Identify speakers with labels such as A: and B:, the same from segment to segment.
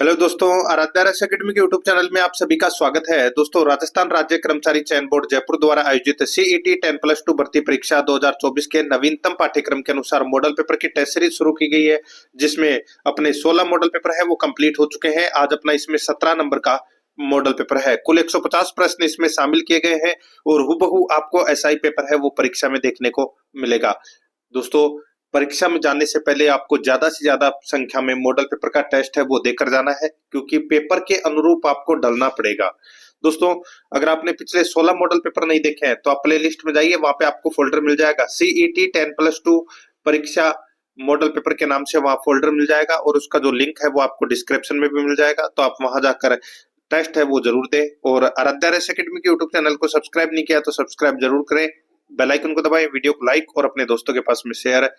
A: Hello दोस्तों, आराध्या रस academy के यूट्यूब चैनल में आप सभी का स्वागत है। दोस्तों, राजस्थान राज्य कर्मचारी चयन बोर्ड जयपुर द्वारा आयोजित सीईटी 10+2 भर्ती परीक्षा 2024 के नवीनतम पाठ्यक्रम के अनुसार मॉडल पेपर की टेस्ट सीरीज शुरू की गई है, जिसमें अपने 16 मॉडल पेपर है वो कंप्लीट हो चुके हैं। आज अपना इसमें 17 नंबर का मॉडल पेपर है। कुल 150 प्रश्न इसमें शामिल किए गए हैं और हूबहू आपको एसआई पेपर है वो परीक्षा में देखने को मिलेगा। दोस्तों, परीक्षा में जाने से पहले आपको ज्यादा से ज्यादा संख्या में मॉडल पेपर का टेस्ट है वो देकर जाना है, क्योंकि पेपर के अनुरूप आपको डलना पड़ेगा। दोस्तों, अगर आपने पिछले 16 मॉडल पेपर नहीं देखे हैं तो आप प्ले लिस्ट में जाइए, वहां पे आपको फोल्डर मिल जाएगा सीईटी 10+2 परीक्षा मॉडल पेपर के नाम से, वहां फोल्डर मिल जाएगा और उसका जो लिंक है वो आपको डिस्क्रिप्शन में भी मिल जाएगा। तो आप वहां जाकर टेस्ट है वो जरूर दें और आराध्या रेस एकेडमी के यूट्यूब चैनल को सब्सक्राइब नहीं किया तो सब्सक्राइब जरूर करें, बेल आइकन को दबाएं, वीडियो को लाइक और अपने दोस्तों के पास में शेयर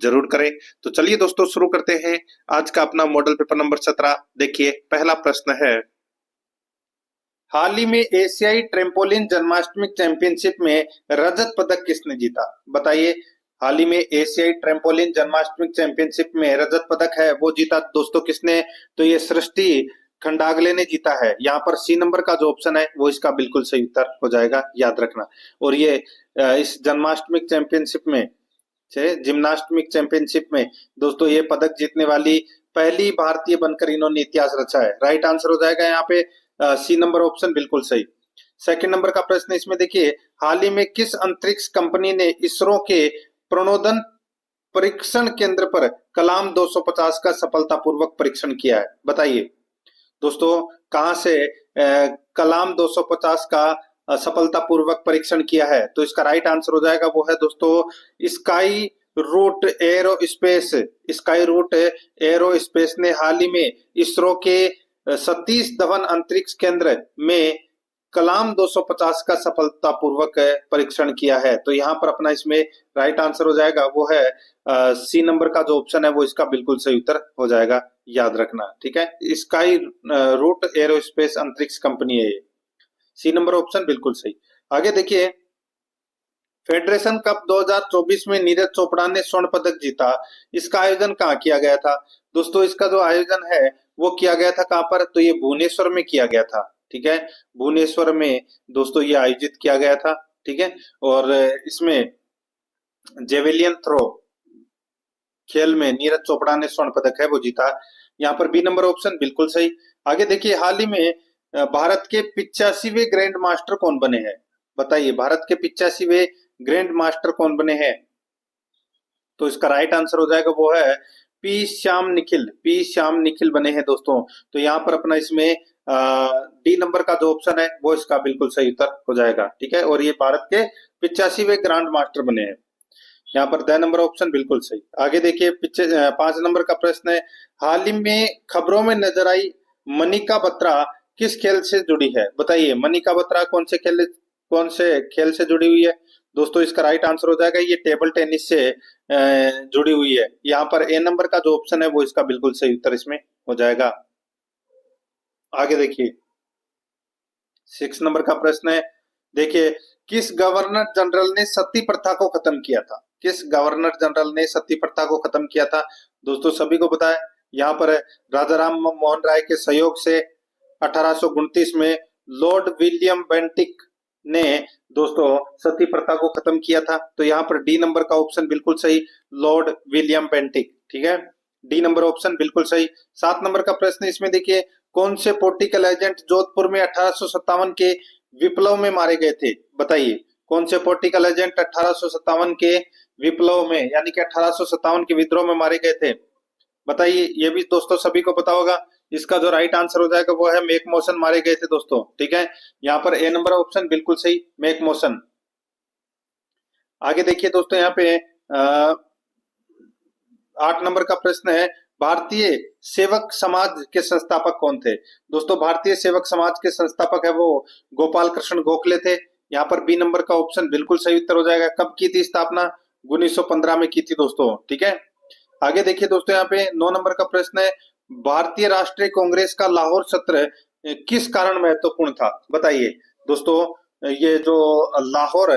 A: जरूर करें। तो चलिए दोस्तों, शुरू करते हैं आज का अपना मॉडल पेपर नंबर 17। देखिए, पहला प्रश्न है, हाल ही में एशियाई ट्रेम्पोलिन जन्माष्टमी चैंपियनशिप में रजत पदक किसने जीता? बताइए, हाल ही में एशियाई ट्रेम्पोलिन जन्माष्टमी चैंपियनशिप में रजत पदक है वो जीता दोस्तों किसने? तो ये सृष्टि खंडागले ने जीता है। यहाँ पर सी नंबर का जो ऑप्शन है वो इसका बिल्कुल सही उत्तर हो जाएगा, याद रखना। और ये इस जन्माष्टमी चैंपियनशिप में जिम्नास्टिक चैंपियनशिप में दोस्तों ये पदक जीतने वाली पहली भारतीय बनकर इन्होंने इतिहास रचा है। राइट आंसर हो जाएगा यहाँ पे सी नंबर ऑप्शन बिल्कुल सही। सेकंड नंबर का प्रश्न इसमें देखिए, हाल ही में किस अंतरिक्ष कंपनी ने इसरो के प्रणोदन परीक्षण केंद्र पर कलाम 250 का सफलतापूर्वक परीक्षण किया है? बताइए दोस्तों, कहां से कलाम 250 का सफलतापूर्वक परीक्षण किया है? तो इसका राइट आंसर हो जाएगा वो है दोस्तों स्काई रूट एरोस्पेस। स्काई रूट एरोस्पेस ने हाल ही में इसरो के सतीश धवन अंतरिक्ष केंद्र में कलाम 250 का सफलतापूर्वक परीक्षण किया है। तो यहाँ पर अपना इसमें राइट आंसर हो जाएगा वो है सी नंबर का जो ऑप्शन है वो इसका बिल्कुल सही उत्तर हो जाएगा, याद रखना। ठीक है, स्काई रूट एरोस्पेस अंतरिक्ष कंपनी है ये। सी नंबर ऑप्शन बिल्कुल सही। आगे देखिए, फेडरेशन कप 2024 में नीरज चोपड़ा ने स्वर्ण पदक जीता। इसका आयोजन कहाँ किया गया था? दोस्तों, इसका जो आयोजन है वो किया गया था कहाँ पर? तो ये भुवनेश्वर में किया गया था। ठीक है, भुवनेश्वर में दोस्तों ये आयोजित किया गया था। ठीक है, और इसमें जेवेलियन थ्रो खेल में नीरज चोपड़ा ने स्वर्ण पदक है वो जीता। यहाँ पर बी नंबर ऑप्शन बिल्कुल सही। आगे देखिए, हाल ही में भारत के 85वें ग्रैंड मास्टर कौन बने हैं? बताइए, भारत के 85वें ग्रैंड मास्टर कौन बने हैं? तो इसका राइट आंसर हो जाएगा वो है पी श्याम निखिल। पी श्याम निखिल बने हैं दोस्तों। तो यहाँ पर अपना इसमें डी नंबर का जो ऑप्शन है वो इसका बिल्कुल सही उत्तर हो जाएगा। ठीक है, और ये भारत के 85वें ग्रैंड मास्टर बने हैं। यहाँ पर द नंबर ऑप्शन बिल्कुल सही। आगे देखिए, 5 नंबर का प्रश्न है, हाल ही में खबरों में नजर आई मनिका बत्रा किस खेल से जुड़ी है? बताइए, मनिका बत्रा कौन से खेल से जुड़ी हुई है? दोस्तों, इसका राइट आंसर हो जाएगा ये टेबल टेनिस से जुड़ी हुई है। यहाँ पर ए नंबर का जो ऑप्शन है वो इसका बिल्कुल सही उत्तर इसमें हो जाएगा। आगे देखिए, 6 नंबर का प्रश्न है, देखिए, किस गवर्नर जनरल ने सती प्रथा को खत्म किया था? किस गवर्नर जनरल ने सती प्रथा को खत्म किया था? दोस्तों, सभी को पता है, यहाँ पर राजा राम मोहन राय के सहयोग से 1829 में लॉर्ड विलियम बेंटिक ने दोस्तों सती प्रथा को खत्म किया था। तो यहाँ पर डी नंबर का ऑप्शन बिल्कुल सही, लॉर्ड विलियम बेंटिक। ठीक है, डी नंबर ऑप्शन बिल्कुल सही। 7 नंबर का प्रश्न इसमें देखिए, कौन से पॉलिटिकल एजेंट जोधपुर में 1857 के विप्लव में मारे गए थे? बताइए, कौन से पॉलिटिकल एजेंट 1857 के विप्लव में यानी कि 1857 के विद्रोह में मारे गए थे? बताइए, ये भी दोस्तों सभी को पता होगा। इसका जो राइट आंसर हो जाएगा वो है मेक मोशन मारे गए थे दोस्तों। ठीक है, यहाँ पर ए नंबर ऑप्शन बिल्कुल सही, मेक मोशन। आगे देखिए दोस्तों, यहाँ पे 8 नंबर का प्रश्न है, भारतीय सेवक समाज के संस्थापक कौन थे? दोस्तों, भारतीय सेवक समाज के संस्थापक है वो गोपाल कृष्ण गोखले थे। यहाँ पर बी नंबर का ऑप्शन बिल्कुल सही उत्तर हो जाएगा। कब की थी स्थापना? 1915 में की थी दोस्तों। ठीक है, आगे देखिए दोस्तों, यहाँ पे 9 नंबर का प्रश्न है, भारतीय राष्ट्रीय कांग्रेस का लाहौर सत्र किस कारण महत्वपूर्ण था? बताइए दोस्तों, ये जो लाहौर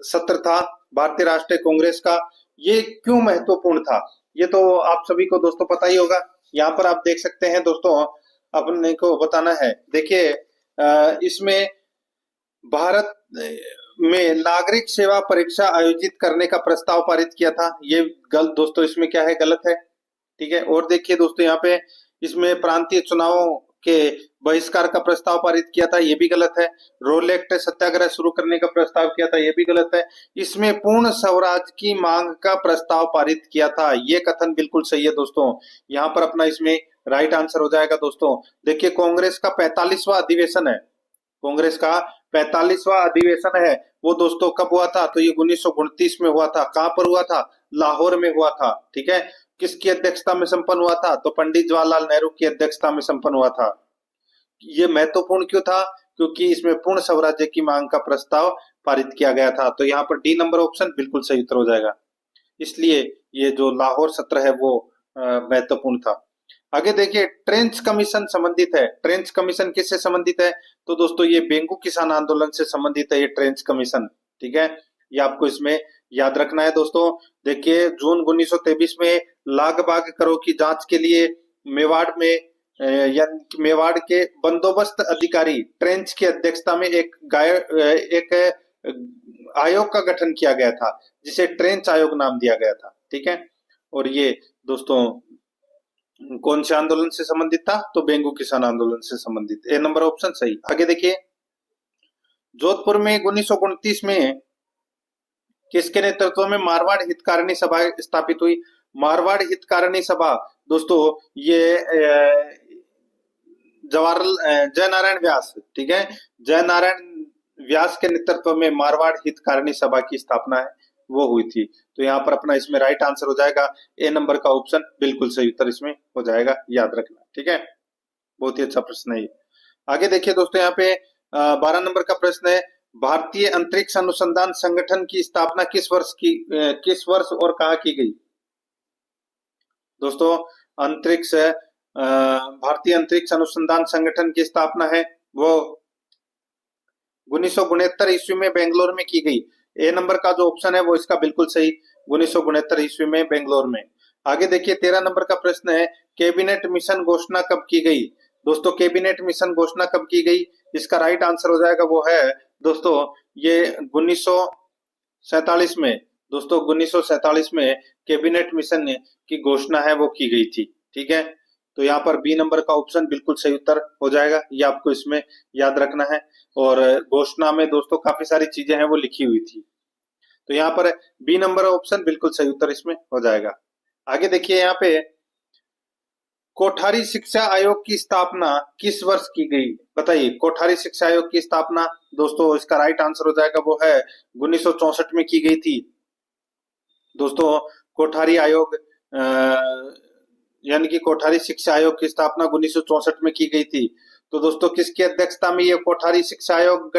A: सत्र था भारतीय राष्ट्रीय कांग्रेस का, ये क्यों महत्वपूर्ण था? ये तो आप सभी को दोस्तों पता ही होगा। यहाँ पर आप देख सकते हैं दोस्तों, अपने को बताना है। देखिए इसमें भारत में नागरिक सेवा परीक्षा आयोजित करने का प्रस्ताव पारित किया था। ये गलत दोस्तों, इसमें क्या है, गलत है। ठीक है। और देखिए दोस्तों, यहाँ पे इसमें प्रांतीय चुनावों के बहिष्कार का प्रस्ताव पारित किया था, ये भी गलत है। रोल एक्ट सत्याग्रह शुरू करने का प्रस्ताव किया था, ये भी गलत है। इसमें पूर्ण स्वराज की मांग का प्रस्ताव पारित किया था, ये कथन बिल्कुल सही है दोस्तों। यहाँ पर अपना इसमें राइट आंसर हो जाएगा दोस्तों। देखिए कांग्रेस का 45वां अधिवेशन है, कांग्रेस का 45वां अधिवेशन है, वो दोस्तों कब हुआ था, तो ये 1929 में हुआ था। कहां पर हुआ था, लाहौर में हुआ था। ठीक है। किसकी अध्यक्षता में संपन्न हुआ था, तो पंडित जवाहरलाल नेहरू की अध्यक्षता में संपन्न हुआ था। ये महत्वपूर्ण क्यों था, क्योंकि इसमें पूर्ण स्वराज्य की मांग का प्रस्ताव पारित किया गया था। तो यहाँ पर डी नंबर ऑप्शन बिल्कुल सही उत्तर हो जाएगा। इसलिए ये जो लाहौर सत्र है वो महत्वपूर्ण था। आगे देखिए, ट्रेंच कमीशन संबंधित है। ट्रेंच कमीशन किससे संबंधित है, तो दोस्तों ये बेंगू किसान आंदोलन से संबंधित है, ये ट्रेंच कमीशन। ठीक है, ये आपको इसमें याद रखना है दोस्तों। देखिए जून 1923 में लाग बाग करो की जांच के लिए मेवाड़ में यानी मेवाड़ के बंदोबस्त अधिकारी ट्रेंच की अध्यक्षता में एक आयोग का गठन किया गया था, जिसे ट्रेंच आयोग नाम दिया गया था। ठीक है। और ये दोस्तों कौन से आंदोलन से संबंधित था, तो बेंगू किसान आंदोलन से संबंधित। ए नंबर ऑप्शन सही। आगे देखिए, जोधपुर में 1929 में किसके नेतृत्व में मारवाड़ हितकारिणी सभा स्थापित हुई। मारवाड़ हितकारिणी सभा दोस्तों ये जय नारायण व्यास, ठीक है, जय नारायण व्यास के नेतृत्व में मारवाड़ हितकारिणी सभा की स्थापना है वो हुई थी। तो यहाँ पर अपना इसमें राइट आंसर हो जाएगा ए नंबर का ऑप्शन बिल्कुल सही उत्तर इसमें हो जाएगा, याद रखना। ठीक है, बहुत ही अच्छा प्रश्न है ये। आगे देखिए दोस्तों, यहाँ पे 12 नंबर का प्रश्न है, भारतीय अंतरिक्ष अनुसंधान संगठन की स्थापना किस वर्ष और कहाँ की गई। दोस्तों अंतरिक्ष भारतीय अंतरिक्ष अनुसंधान संगठन की स्थापना है वो 1969 ईस्वी में बेंगलोर में की गई। ए नंबर का जो ऑप्शन है वो इसका बिल्कुल सही, 1969 ईस्वी में बेंगलोर में। आगे देखिए 13 नंबर का प्रश्न है, कैबिनेट मिशन घोषणा कब की गई। दोस्तों कैबिनेट मिशन घोषणा कब की गई, इसका राइट आंसर हो जाएगा वो है दोस्तों ये 1947 में। दोस्तों 1947 में कैबिनेट मिशन की घोषणा है वो की गई थी। ठीक है, तो यहाँ पर बी नंबर का ऑप्शन बिल्कुल सही उत्तर हो जाएगा, ये आपको इसमें याद रखना है। और घोषणा में दोस्तों काफी सारी चीजें हैं वो लिखी हुई थी, तो यहाँ पर बी नंबर ऑप्शन बिल्कुल सही उत्तर इसमें हो जाएगा। आगे देखिए यहाँ पे कोठारी शिक्षा आयोग की स्थापना किस वर्ष की गई, बताइए। कोठारी शिक्षा आयोग की स्थापना दोस्तों इसका राइट आंसर हो जाएगा वो है 1964 में की गई थी। दोस्तों कोठारी आयोग यानी कि कोठारी शिक्षा आयोग की स्थापना 1964 में की गई थी। तो दोस्तों किसकी अध्यक्षता में ये कोठारी शिक्षा आयोग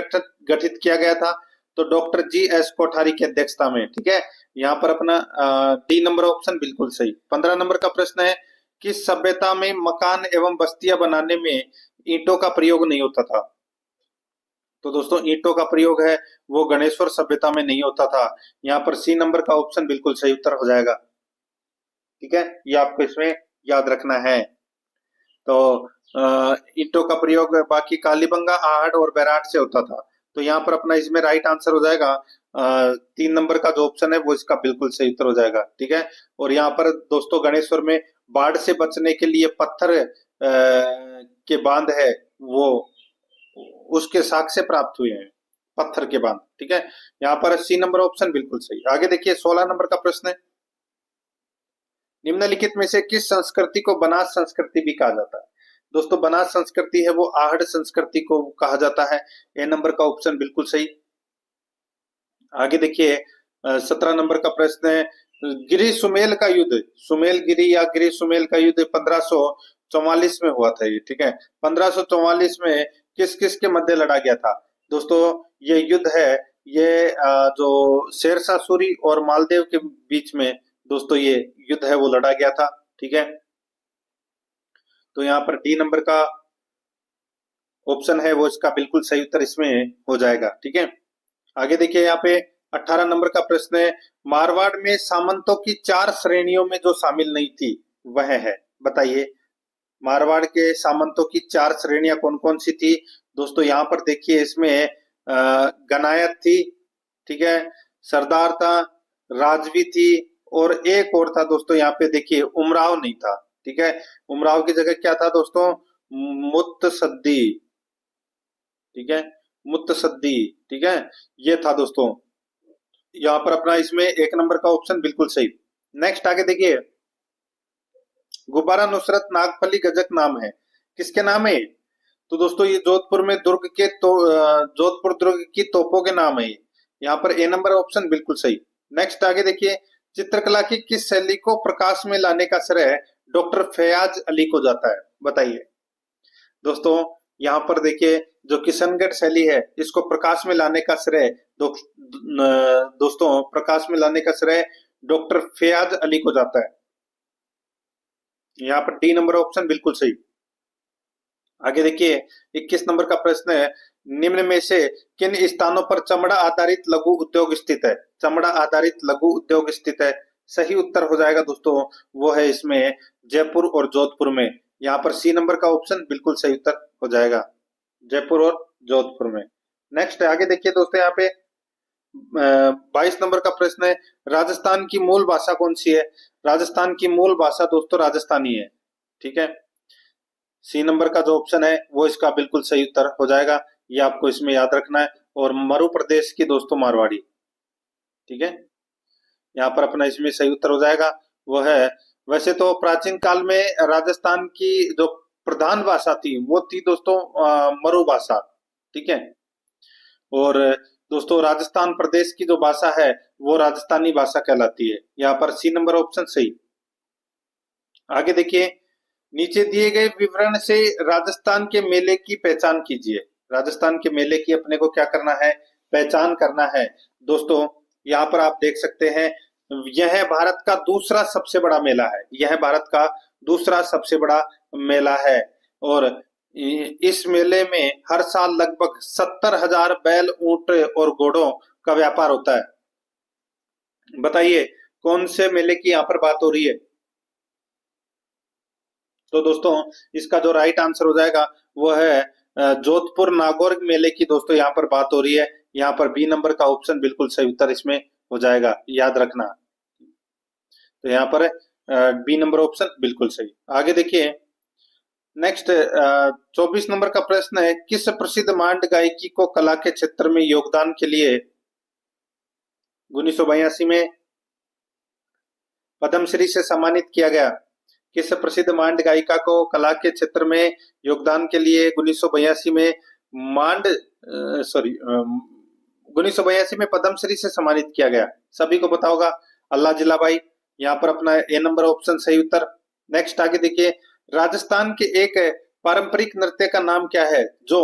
A: गठित किया गया था, तो डॉक्टर जी.एस. कोठारी की अध्यक्षता में। ठीक है, यहाँ पर अपना डी नंबर ऑप्शन बिल्कुल सही। 15 नंबर का प्रश्न है, किस सभ्यता में मकान एवं बस्तियां बनाने में ईंटों का प्रयोग नहीं होता था। तो दोस्तों ईंटों का प्रयोग है वो गणेश्वर सभ्यता में नहीं होता था। यहाँ पर सी नंबर का ऑप्शन बिल्कुल सही उत्तर हो जाएगा। ठीक है, ये आपको इसमें याद रखना है। तो ईंटों का प्रयोग बाकी कालीबंगा, आहड़ और बैराट से होता था। तो यहाँ पर अपना इसमें राइट आंसर हो जाएगा 3 नंबर का जो ऑप्शन है वो इसका बिल्कुल सही उत्तर हो जाएगा। ठीक है, और यहाँ पर दोस्तों गणेश्वर में बाढ़ से बचने के लिए पत्थर के बांध है वो उसके साक्ष्य प्राप्त हुए हैं, पत्थर के बांध। ठीक है, यहाँ पर सी नंबर ऑप्शन बिल्कुल सही। आगे देखिए 16 नंबर का प्रश्न है, निम्नलिखित में से किस संस्कृति को बनास संस्कृति भी कहा जाता है। दोस्तों बनास संस्कृति है वो आहड़ संस्कृति को कहा जाता है। ए नंबर का ऑप्शन बिल्कुल सही। आगे देखिए 17 नंबर का प्रश्न है, गिरि सुमेल का युद्ध, सुमेल गिरी या गिरि सुमेल का युद्ध 1544 में हुआ था ये। ठीक है, 1544 में किस किस के मध्य लड़ा गया था। दोस्तों ये युद्ध है ये जो शेरशाह सूरी और मालदेव के बीच में दोस्तों ये युद्ध है वो लड़ा गया था। ठीक है, तो यहाँ पर डी नंबर का ऑप्शन है वो इसका बिल्कुल सही उत्तर इसमें हो जाएगा। ठीक है, आगे देखिए यहाँ पे 18 नंबर का प्रश्न है, मारवाड़ में सामंतों की 4 श्रेणियों में जो शामिल नहीं थी वह है, बताइए। मारवाड़ के सामंतों की 4 श्रेणियां कौन कौन सी थी? दोस्तों यहाँ पर देखिए, इसमें गनायत थी, ठीक है, सरदार था, राजवी थी, और एक और था दोस्तों, यहाँ पे देखिए उमराव नहीं था, ठीक है। उमराव की जगह क्या था दोस्तों? मुत्तसद्दी, ठीक है, मुत्तसद्दी, ठीक है, ये था दोस्तों। यहाँ पर अपना इसमें 1 नंबर का ऑप्शन बिल्कुल सही। नेक्स्ट आगे देखिए, गुब्बारा नुसरत नागफली गजक नाम है, किसके नाम है? तो दोस्तों ये जोधपुर में दुर्ग के तो जोधपुर दुर्ग की तोपों के नाम है। यहाँ पर A नंबर ऑप्शन बिल्कुल सही। नेक्स्ट आगे देखिए, चित्रकला की किस शैली को प्रकाश में लाने का श्रेय डॉक्टर फैयाज अली को जाता है? बताइए दोस्तों। यहाँ पर देखिए, जो किशनगढ़ शैली है, इसको प्रकाश में लाने का श्रेय दोस्तों प्रकाश में लाने का श्रेय डॉक्टर फैयाज अली को जाता है। यहाँ पर D नंबर ऑप्शन बिल्कुल सही। आगे देखिए, 21 नंबर का प्रश्न है, निम्न में से किन स्थानों पर चमड़ा आधारित लघु उद्योग स्थित है? चमड़ा आधारित लघु उद्योग स्थित है, सही उत्तर हो जाएगा दोस्तों, वो है इसमें जयपुर और जोधपुर में। यहाँ पर C नंबर का ऑप्शन बिल्कुल सही उत्तर हो जाएगा, जयपुर और जोधपुर में। नेक्स्ट आगे देखिए दोस्तों, यहाँ पे 22 नंबर का प्रश्न है, राजस्थान की मूल भाषा कौन सी है? राजस्थान की मूल भाषा दोस्तों राजस्थानी है, ठीक है। C नंबर का जो ऑप्शन है वो इसका बिल्कुल सही उत्तर हो जाएगा, ये आपको इसमें याद रखना है। और मरु प्रदेश की दोस्तों मारवाड़ी, ठीक है, यहाँ पर अपना इसमें सही उत्तर हो जाएगा, वो है। वैसे तो प्राचीन काल में राजस्थान की जो प्रधान भाषा थी वो थी दोस्तों मरु भाषा, ठीक है। और दोस्तों राजस्थान प्रदेश की जो भाषा है वो राजस्थानी भाषा कहलाती है। यहाँ पर C नंबर ऑप्शन सही। आगे देखिए, नीचे दिए गए विवरण से राजस्थान के मेले की पहचान कीजिए। राजस्थान के मेले की अपने को क्या करना है? पहचान करना है। दोस्तों यहाँ पर आप देख सकते हैं, यह भारत का दूसरा सबसे बड़ा मेला है, यह भारत का दूसरा सबसे बड़ा मेला है। और इस मेले में हर साल लगभग 70,000 बैल, ऊंट और घोड़ों का व्यापार होता है। बताइए कौन से मेले की यहाँ पर बात हो रही है? तो दोस्तों इसका जो राइट आंसर हो जाएगा वो है जोधपुर नागौर मेले की दोस्तों यहाँ पर बात हो रही है। यहाँ पर B नंबर का ऑप्शन बिल्कुल सही उत्तर इसमें हो जाएगा, याद रखना। तो यहाँ पर B नंबर ऑप्शन बिल्कुल सही। आगे देखिए, नेक्स्ट 24 नंबर का प्रश्न है, किस प्रसिद्ध मांड गायकी को कला के क्षेत्र में योगदान के लिए 1982 में पद्मश्री से सम्मानित किया गया? किस प्रसिद्ध मांड गायिका को कला के क्षेत्र में योगदान के लिए 1982 में मांड 1982 में पद्मश्री से सम्मानित किया गया? सभी को पता होगा, अल्लाह जिलाबाई। यहाँ पर अपना A नंबर ऑप्शन सही उत्तर। नेक्स्ट आगे देखिए, राजस्थान के एक पारंपरिक नृत्य का नाम क्या है जो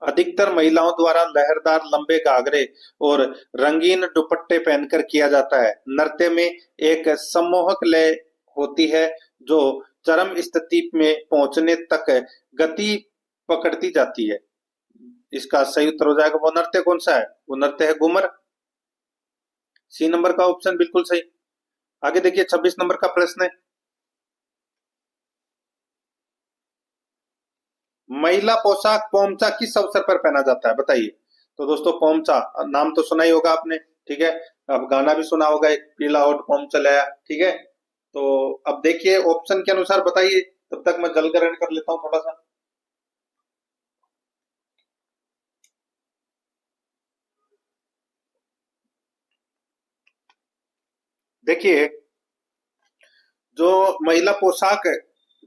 A: अधिकतर महिलाओं द्वारा लहरदार लंबे घाघरे और रंगीन दुपट्टे पहनकर किया जाता है? नृत्य में एक सम्मोहक लय होती है जो चरम स्थिति में पहुंचने तक गति पकड़ती जाती है। इसका सही उत्तर हो जाएगा, वो नृत्य कौन सा है? वो नृत्य है घूमर। C नंबर का ऑप्शन बिल्कुल सही। आगे देखिए, 26 नंबर का प्रश्न है, महिला पोशाक पोमचा किस अवसर पर पहना जाता है? बताइए। तो दोस्तों पोमचा नाम तो सुना ही होगा आपने, ठीक है, अब गाना भी सुना होगा, एक पीला ओट पोमचा लाया, ठीक है। तो अब देखिए ऑप्शन के अनुसार बताइए, तब तक मैं जल ग्रहण कर लेता हूं थोड़ा सा। देखिए, जो महिला पोशाक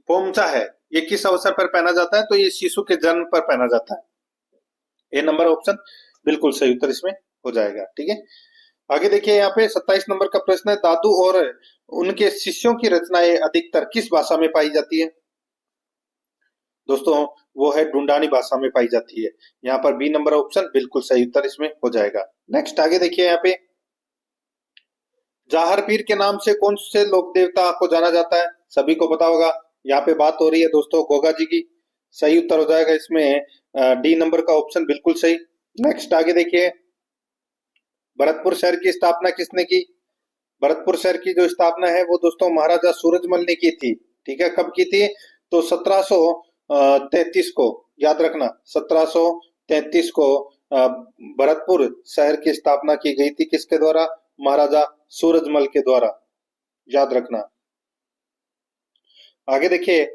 A: पोमचा है ये किस अवसर पर पहना जाता है? तो ये शिशु के जन्म पर पहना जाता है। A नंबर ऑप्शन बिल्कुल सही उत्तर इसमें हो जाएगा, ठीक है। आगे देखिए, यहाँ पे 27 नंबर का प्रश्न है, दादू और उनके शिष्यों की रचनाएं अधिकतर किस भाषा में पाई जाती है? दोस्तों वो है ढूंढानी भाषा में पाई जाती है। यहाँ पर B नंबर ऑप्शन बिल्कुल सही उत्तर इसमें हो जाएगा। नेक्स्ट आगे देखिए, यहाँ पे जाहर पीर के नाम से कौन से लोक देवता को जाना जाता है? सभी को पता होगा, यहाँ पे बात हो रही है दोस्तों गोगा जी की। सही उत्तर हो जाएगा इसमें D नंबर का ऑप्शन बिल्कुल सही। नेक्स्ट आगे देखिए, भरतपुर शहर की स्थापना किसने की? भरतपुर शहर की जो स्थापना है वो दोस्तों महाराजा सूरजमल ने की थी। ठीक है, कब की थी? तो 1733 को, याद रखना 1733 को भरतपुर शहर की स्थापना की गई थी। किसके द्वारा? महाराजा सूरजमल के द्वारा, याद रखना। आगे देखिए,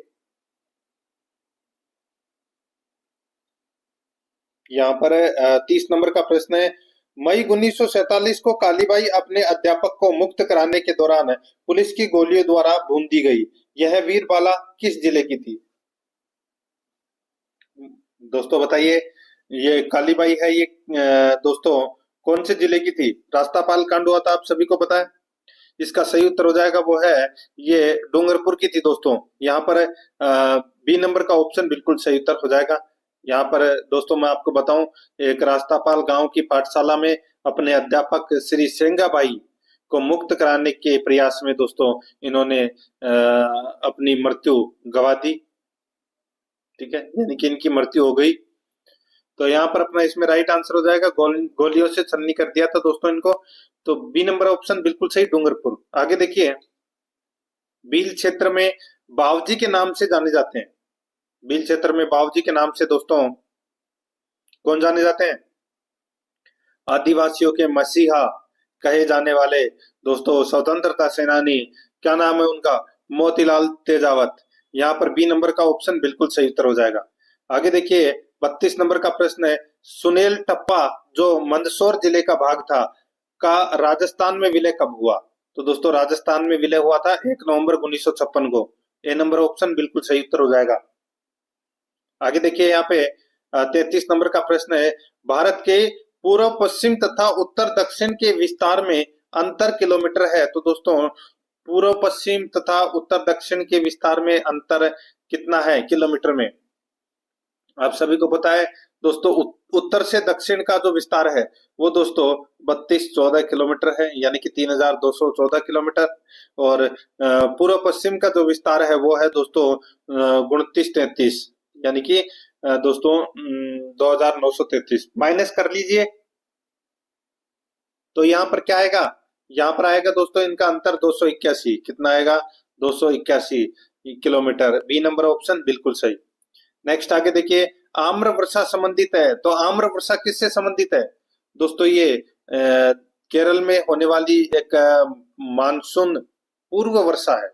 A: यहाँ पर 30 नंबर का प्रश्न है, मई 1947 को कालीबाई अपने अध्यापक को मुक्त कराने के दौरान पुलिस की गोलियों द्वारा भून दी गई। यह वीरबाला किस जिले की थी? दोस्तों बताइए, ये कालीबाई है, ये दोस्तों कौन से जिले की थी? रास्तापाल कांड हुआ था, आप सभी को पता है। इसका सही उत्तर हो जाएगा वो है ये डूंगरपुर की थी दोस्तों। यहाँ पर बी नंबर का ऑप्शन बिल्कुल सही उत्तर हो जाएगा। यहाँ पर दोस्तों मैं आपको बताऊं, एक रास्तापाल गांव की पाठशाला में अपने अध्यापक श्री सेंगाबाई को मुक्त कराने के प्रयास में दोस्तों इन्होंने अपनी मृत्यु गवा दी। ठीक है, यानी कि इनकी मृत्यु हो गई। तो यहाँ पर अपना इसमें राइट आंसर हो जाएगा, गोलियों से छलनी कर दिया था दोस्तों इनको। तो बी नंबर ऑप्शन बिल्कुल सही, डूंगरपुर। आगे देखिए, बील क्षेत्र में बावजी के नाम से जाने जाते हैं। बील क्षेत्र में बावजी के नाम से दोस्तों कौन जाने जाते हैं? आदिवासियों के मसीहा कहे जाने वाले दोस्तों स्वतंत्रता सेनानी, क्या नाम है उनका? मोतीलाल तेजावत। यहाँ पर बी नंबर का ऑप्शन बिल्कुल सही उत्तर हो जाएगा। आगे देखिए, 32 नंबर का प्रश्न है, सुनेल टप्पा जो मंदसौर जिले का भाग था का राजस्थान में विलय कब हुआ? तो दोस्तों राजस्थान में विलय हुआ था 1 नवंबर 1956 को। ए नंबर ऑप्शन बिल्कुल सही उत्तर हो जाएगा। आगे देखिए, यहाँ पे 33 नंबर का प्रश्न है, भारत के पूर्व पश्चिम तथा उत्तर दक्षिण के विस्तार में अंतर किलोमीटर है। तो दोस्तों पूर्व पश्चिम तथा उत्तर दक्षिण के विस्तार में अंतर कितना है किलोमीटर में? आप सभी को पता है दोस्तों, उत्तर से दक्षिण का जो विस्तार है वो दोस्तों 3214 किलोमीटर है, यानी कि 3214 किलोमीटर। और पूर्व पश्चिम का जो विस्तार है वो है दोस्तों 2933, यानी कि दोस्तों 2933 माइनस कर लीजिए। तो यहाँ पर क्या आएगा? यहाँ पर आएगा दोस्तों इनका अंतर 281। कितना आएगा? 281 किलोमीटर। बी नंबर ऑप्शन बिल्कुल सही। नेक्स्ट आगे देखिए, आम्र वर्षा संबंधित है। तो आम्र वर्षा किससे संबंधित है? दोस्तों ये केरल में होने वाली एक मानसून पूर्व वर्षा है।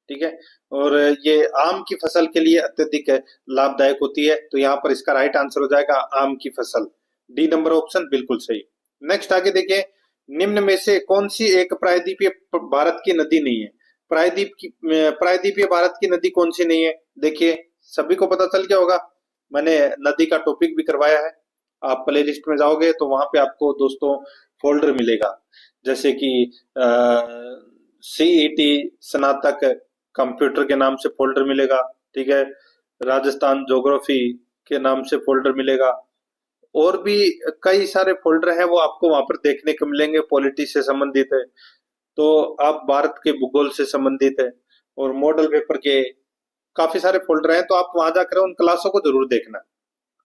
A: ठीक है, और ये आम की फसल के लिए अत्यधिक लाभदायक होती है। तो यहाँ पर इसका राइट आंसर हो जाएगा आम की फसल। डी नंबर ऑप्शन बिल्कुल सही। नेक्स्ट आगे देखिए, निम्न में से कौन सी एक प्रायद्वीपीय भारत की नदी नहीं है? प्रायद्वीपीय भारत की नदी कौन सी नहीं है? देखिए सभी को पता चल गया होगा, मैंने नदी का टॉपिक भी करवाया है। आप प्ले लिस्ट में जाओगे तो वहां पे आपको दोस्तों फोल्डर मिलेगा, जैसे कि सीईटी स्नातक कंप्यूटर के नाम से फोल्डर मिलेगा। ठीक है, राजस्थान ज्योग्राफी के नाम से फोल्डर मिलेगा, और भी कई सारे फोल्डर हैं वो आपको वहां पर देखने को मिलेंगे। पॉलिटी से संबंधित है, तो आप भारत के भूगोल से संबंधित है, और मॉडल पेपर के काफी सारे फोल्डर हैं। तो आप वहां जाकर उन क्लासों को जरूर देखना,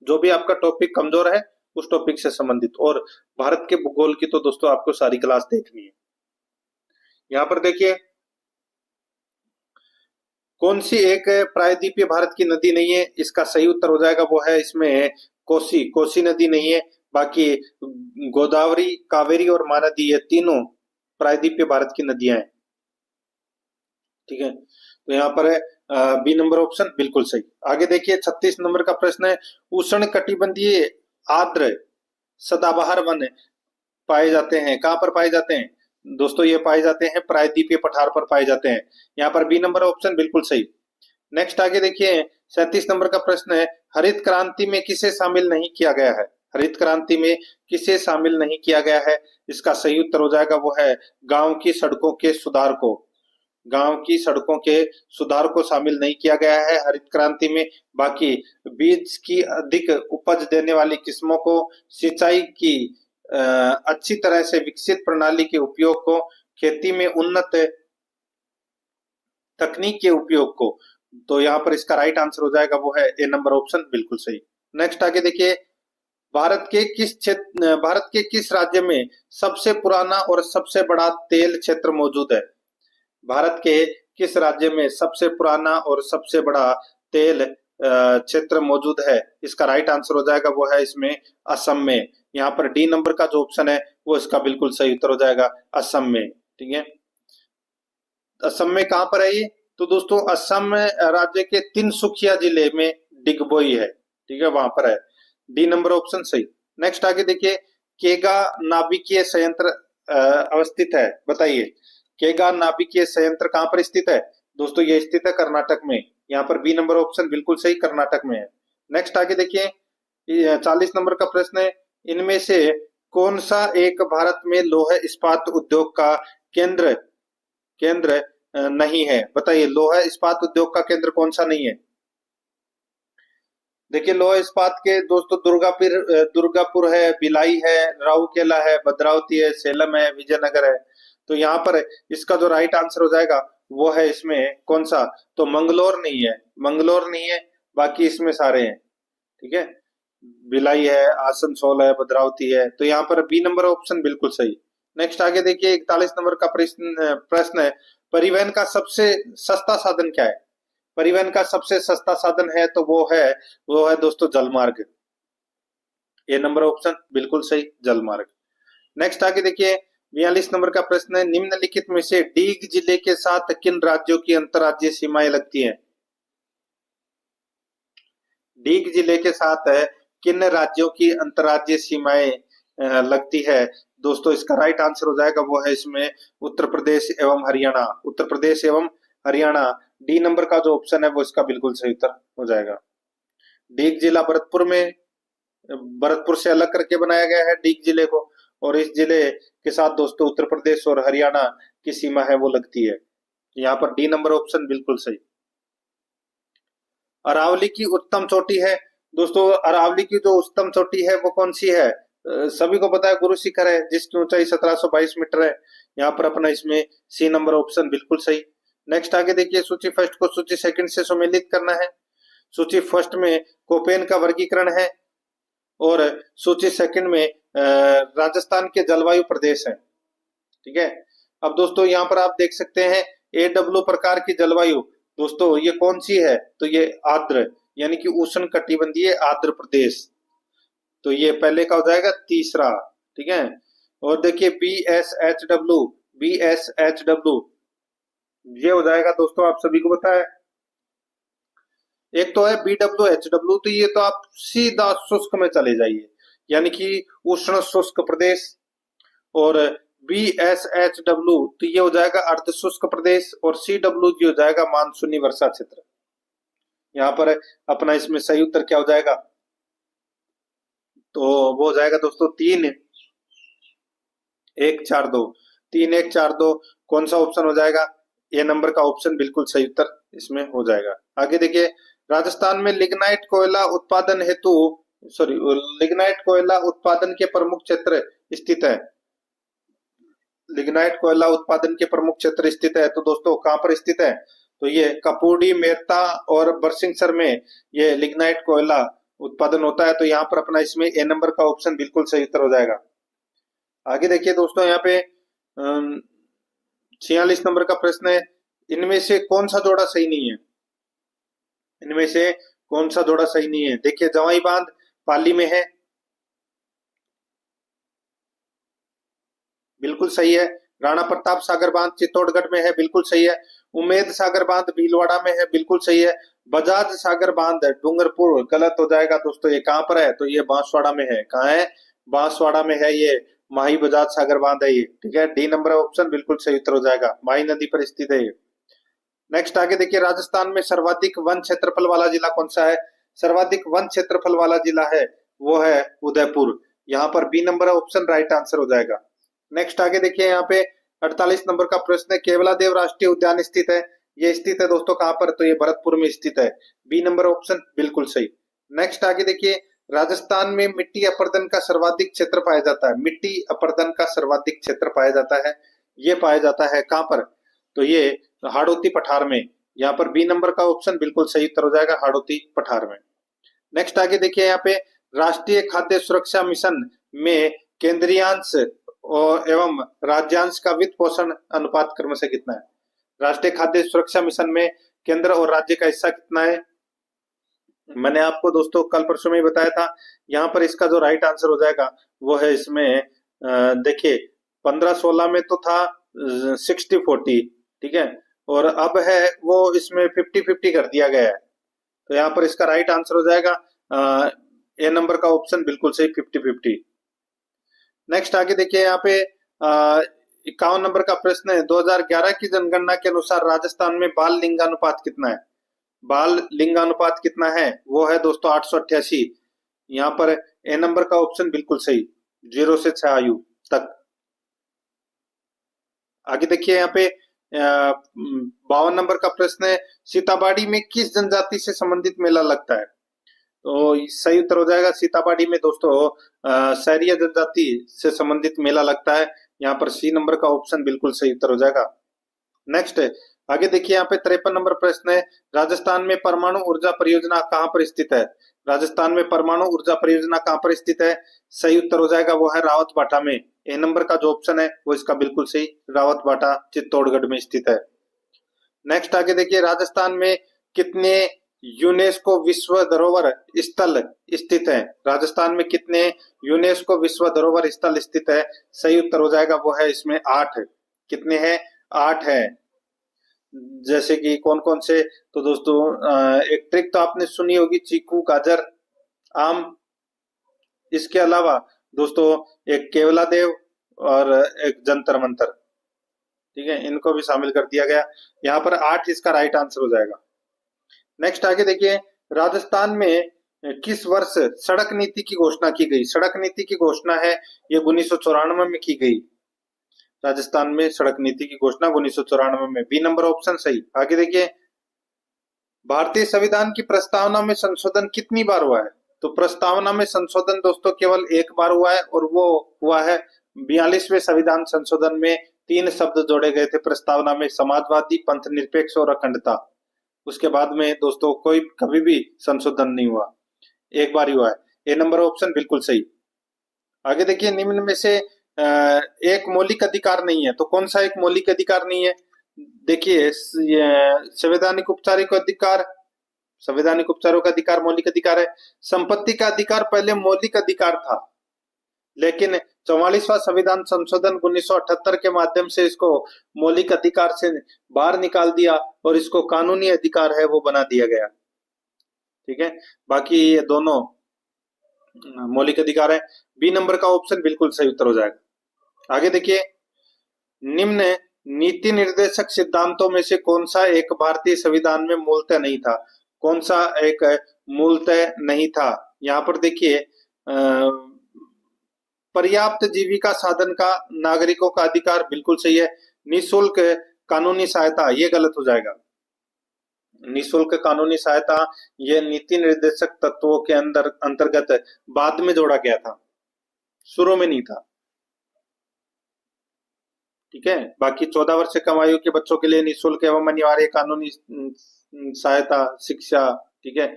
A: जो भी आपका टॉपिक कमजोर है उस टॉपिक से संबंधित। और भारत के भूगोल की तो दोस्तों आपको सारी क्लास देखनी है। यहाँ पर देखिए, कौन सी एक प्रायद्वीपीय भारत की नदी नहीं है? इसका सही उत्तर हो जाएगा वो है इसमें कोसी। कोसी नदी नहीं है, बाकी गोदावरी, कावेरी और महानदी, ये तीनों प्रायद्वीपीय भारत की नदियां हैं। ठीक है, तो यहाँ पर है बी नंबर ऑप्शन बिल्कुल सही। आगे देखिए, 36 नंबर का प्रश्न है, उष्ण कटिबंधीय आर्द्र सदाबहार वन पाए जाते हैं। कहाँ पर पाए जाते हैं? दोस्तों ये पाए जाते हैं प्रायद्वीपीय पठार पर पाए जाते हैं। यहाँ पर बी नंबर ऑप्शन बिल्कुल सही। नेक्स्ट आगे देखिए, 37 नंबर का प्रश्न है, हरित क्रांति में किसे शामिल नहीं किया गया है? हरित क्रांति में किसे शामिल नहीं किया गया है? इसका सही उत्तर हो जाएगा वो है गांव की सड़कों के सुधार को। गांव की सड़कों के सुधार को शामिल नहीं किया गया है हरित क्रांति में। बाकी बीज की अधिक उपज देने वाली किस्मों को, सिंचाई की अच्छी तरह से विकसित प्रणाली के उपयोग को, खेती में उन्नत तकनीक के उपयोग को। तो यहाँ पर इसका राइट आंसर हो जाएगा वो है ए नंबर ऑप्शन बिल्कुल सही। नेक्स्ट आगे देखिए, भारत के किस राज्य में सबसे पुराना और सबसे बड़ा तेल क्षेत्र मौजूद है? भारत के किस राज्य में सबसे पुराना और सबसे बड़ा तेल क्षेत्र मौजूद है? इसका राइट आंसर हो जाएगा वो है इसमें असम में। यहाँ पर डी नंबर का जो ऑप्शन है वो इसका बिल्कुल सही उत्तर हो जाएगा, असम में। ठीक है, असम में कहां पर है ये? तो दोस्तों असम राज्य के तिनसुकिया जिले में डिगबोई है। ठीक है, वहां पर है। डी नंबर ऑप्शन सही। नेक्स्ट आगे देखिए, केगा नाभिकीय संयंत्र अवस्थित है, बताइए केगा नाभिकीय संयंत्र कहां पर स्थित है? दोस्तों ये स्थित है कर्नाटक में। यहाँ पर बी नंबर ऑप्शन बिल्कुल सही, कर्नाटक में है। नेक्स्ट आगे देखिए, 40 नंबर का प्रश्न है, इनमें से कौन सा एक भारत में लौह इस्पात उद्योग का केंद्र केंद्र नहीं है? बताइए लौह इस्पात उद्योग का केंद्र कौन सा नहीं है? देखिए लौह इस्पात के दोस्तों दुर्गापुर है, भिलाई है, राउरकेला है, भद्रावती है, सेलम है, विजयनगर है। तो यहाँ पर इसका जो राइट आंसर हो जाएगा वो है इसमें कौन सा? तो मंगलोर नहीं है, मंगलोर नहीं है, बाकी इसमें सारे हैं। ठीक है, भिलाई है, आसनसोल है, भद्रावती है। तो यहाँ पर बी नंबर ऑप्शन बिल्कुल सही। नेक्स्ट आगे देखिए, 41 नंबर का प्रश्न है, परिवहन का सबसे सस्ता साधन क्या है? परिवहन का सबसे सस्ता साधन है तो वो है दोस्तों जलमार्ग। ए नंबर ऑप्शन बिल्कुल सही, जलमार्ग। नेक्स्ट आगे देखिए, 42 नंबर का प्रश्न है, निम्नलिखित में से डीग जिले के साथ किन राज्यों की अंतर्राज्यीय सीमाएं लगती हैं? डीग जिले के साथ किन राज्यों की अंतर्राज्यीय सीमाएं लगती है? दोस्तों इसका राइट आंसर हो जाएगा वो है इसमें उत्तर प्रदेश एवं हरियाणा। उत्तर प्रदेश एवं हरियाणा, डी नंबर का जो ऑप्शन है वो इसका बिल्कुल सही उत्तर हो जाएगा। डीग जिला भरतपुर से अलग करके बनाया गया है डीग जिले को, और इस जिले के साथ दोस्तों उत्तर प्रदेश और हरियाणा की सीमा है वो लगती है। यहाँ पर डी नंबर ऑप्शन बिल्कुल सही। अरावली की उच्चतम चोटी है, दोस्तों अरावली की जो उच्चतम चोटी है वो कौन सी है? सभी को पता है गुरु शिखर है, जिसकी ऊंचाई 1722 मीटर है। यहाँ पर अपना इसमें सी नंबर ऑप्शन बिल्कुल सही। नेक्स्ट आगे देखिए, सूची फर्स्ट को सूची सेकंड से सम्मिलित करना है। सूची फर्स्ट में कोपेन का वर्गीकरण है और सूची सेकंड में राजस्थान के जलवायु प्रदेश है। ठीक है, अब दोस्तों यहाँ पर आप देख सकते हैं AW प्रकार की जलवायु, दोस्तों ये कौन सी है? तो ये आर्द्र यानी कि उष्ण कटिबंधीय आर्द्र प्रदेश। तो ये पहले का हो जाएगा तीसरा। ठीक है, और देखिए BSHW ये हो जाएगा दोस्तों, आप सभी को पता है। एक तो है BWHW, तो ये तो आप सीधा शुष्क में चले जाइए, यानी कि उष्ण शुष्क प्रदेश। और BSHW तो ये हो जाएगा अर्ध शुष्क प्रदेश, और CW ये हो जाएगा मानसूनी वर्षा क्षेत्र। यहाँ पर अपना इसमें सही उत्तर क्या हो जाएगा? तो वो हो जाएगा दोस्तों 3-1-4-2। 3-1-4-2 कौन सा ऑप्शन हो जाएगा? ए नंबर का ऑप्शन बिल्कुल सही उत्तर इसमें हो जाएगा। आगे देखिए, राजस्थान में लिग्नाइट कोयला उत्पादन के प्रमुख क्षेत्र स्थित है। लिग्नाइट कोयला उत्पादन के प्रमुख क्षेत्र स्थित है, तो दोस्तों कहां पर स्थित है? तो ये कपूडी, मेरता और बरसिंगसर में ये लिग्नाइट कोयला उत्पादन होता है। तो यहाँ पर अपना इसमें ए नंबर का ऑप्शन बिल्कुल सही उत्तर हो जाएगा। आगे देखिए दोस्तों, यहाँ पे 46 नंबर का प्रश्न है, इनमें से कौन सा जोड़ा सही नहीं है? इनमें से कौन सा जोड़ा सही नहीं है? देखिए, जवाई बांध पाली में है, बिल्कुल सही है। राणा प्रताप सागर बांध चित्तौड़गढ़ में है, बिल्कुल सही है। उमेद सागर बांध भीलवाड़ा में है, बिल्कुल सही है। बजाज सागर बांध डूंगरपुर, गलत हो जाएगा दोस्तों। ये कहां पर है? तो ये बांसवाड़ा में है। कहाँ है? बांसवाड़ा में है, ये माही बजाज सागर बांध है ये। ठीक है, डी नंबर ऑप्शन बिल्कुल सही उत्तर हो जाएगा, माही नदी पर स्थित है ये। नेक्स्ट आगे देखिए, राजस्थान में सर्वाधिक वन क्षेत्रफल वाला जिला कौन सा है? सर्वाधिक वन क्षेत्रफल वाला जिला है वो है उदयपुर। यहाँ पर B number option right answer हो जाएगा। नेक्स्ट आगे देखिए, यहाँ पे 48 नंबर का प्रश्न है, केवलादेव राष्ट्रीय उद्यान स्थित है। ये स्थित है दोस्तों कहां पर? तो ये भरतपुर में स्थित है, बी नंबर ऑप्शन बिल्कुल सही। नेक्स्ट आगे देखिए, राजस्थान में मिट्टी अपरदन का सर्वाधिक क्षेत्र पाया जाता है। मिट्टी अपरदन का सर्वाधिक क्षेत्र पाया जाता है, ये पाया जाता है कहां पर? तो ये हाड़ौती पठार में। यहाँ पर बी नंबर का ऑप्शन बिल्कुल सही उत्तर हो जाएगा, हाड़ौती पठार में। नेक्स्ट आगे देखिए, यहाँ पे राष्ट्रीय खाद्य सुरक्षा मिशन में केंद्रीयांश और एवं राज्यांश का वित्त पोषण अनुपात क्रम से कितना है? राष्ट्रीय खाद्य सुरक्षा मिशन में केंद्र और राज्य का हिस्सा कितना है? मैंने आपको दोस्तों कल परसों में ही बताया था। यहाँ पर इसका जो राइट आंसर हो जाएगा वो है इसमें देखिए 15-16 में तो था 60-40, ठीक है, और अब है वो इसमें 50-50 कर दिया गया है। तो यहाँ पर इसका राइट आंसर हो जाएगा ए नंबर का ऑप्शन बिल्कुल सही, 50-50। नेक्स्ट आगे देखिए यहाँ पे 51 नंबर का प्रश्न है, 2011 की जनगणना के अनुसार राजस्थान में बाल लिंगानुपात कितना है? बाल लिंगानुपात कितना है? वो है दोस्तों 888। यहाँ पर ए नंबर का ऑप्शन बिल्कुल सही, 0 से 6 आयु तक। आगे देखिए यहाँ पे 52 नंबर का प्रश्न है, सीताबाड़ी में किस जनजाति से संबंधित मेला लगता है? तो सही उत्तर हो जाएगा सीताबाड़ी में दोस्तों सहरिया जनजाति से संबंधित मेला लगता है। यहाँ पर सी नंबर का ऑप्शन बिल्कुल सही उत्तर हो जाएगा। नेक्स्ट आगे देखिए यहाँ पे 53 नंबर प्रश्न है, राजस्थान में परमाणु ऊर्जा परियोजना कहाँ पर स्थित है? राजस्थान में परमाणु ऊर्जा परियोजना कहाँ पर स्थित है? सही उत्तर हो जाएगा वो है रावतबाटा में। ए नंबर का जो ऑप्शन है वो इसका बिल्कुल सही, रावतबाटा चित्तौड़गढ़ में स्थित है। नेक्स्ट आगे देखिए, राजस्थान में कितने यूनेस्को विश्व धरोहर स्थल स्थित है? राजस्थान में कितने यूनेस्को विश्व धरोहर स्थल स्थित है? सही उत्तर हो जाएगा वो है इसमें 8। कितने हैं? 8 है। जैसे कि कौन कौन से? तो दोस्तों एक ट्रिक तो आपने सुनी होगी, चीकू, गाजर, आम। इसके अलावा दोस्तों एक केवला देव और एक जंतर मंतर, ठीक है, इनको भी शामिल कर दिया गया। यहाँ पर 8 इसका राइट आंसर हो जाएगा। नेक्स्ट आगे देखिए, राजस्थान में किस वर्ष सड़क नीति की घोषणा की गई? सड़क नीति की घोषणा है ये 1994 में की गई। राजस्थान में सड़क नीति की घोषणा 1994 में। बी नंबर ऑप्शन सही। आगे देखिए, भारतीय संविधान की प्रस्तावना में संशोधन कितनी बार हुआ है? तो प्रस्तावना में संशोधन दोस्तों केवल एक बार हुआ है, और वो हुआ है 42वें संविधान संशोधन में 3 शब्द जोड़े गए थे प्रस्तावना में, समाजवादी, पंथ निरपेक्ष और अखंडता। उसके बाद में दोस्तों कोई कभी भी संशोधन नहीं हुआ, एक बार ही हुआ है। ए नंबर ऑप्शन बिल्कुल सही। आगे देखिए, निम्न में से एक मौलिक अधिकार नहीं है, तो कौन सा एक मौलिक अधिकार नहीं है? देखिए, संवैधानिक औपचारिक अधिकार, संवैधानिक उपचारों का अधिकार मौलिक अधिकार है। संपत्ति का अधिकार पहले मौलिक अधिकार था, लेकिन 44वां संविधान संशोधन 1978 के माध्यम से इसको मौलिक अधिकार से बाहर निकाल दिया और इसको कानूनी अधिकार है वो बना दिया गया, ठीक है। बाकी ये दोनों मौलिक अधिकार है। बी नंबर का ऑप्शन बिल्कुल सही उत्तर हो जाएगा। आगे देखिए, निम्न नीति निर्देशक सिद्धांतों में से कौन सा एक भारतीय संविधान में मूलतः नहीं था? कौन सा एक मूलतः नहीं था? यहाँ पर देखिए, पर्याप्त जीविका साधन का नागरिकों का अधिकार बिल्कुल सही है। निःशुल्क कानूनी सहायता ये गलत हो जाएगा। निःशुल्क कानूनी सहायता ये नीति निर्देशक तत्वों के अंतर्गत बाद में जोड़ा गया था, शुरू में नहीं था, ठीक है। बाकी 14 वर्ष से कम आयु के बच्चों के लिए निःशुल्क एवं अनिवार्य कानूनी सहायता, शिक्षा, ठीक है।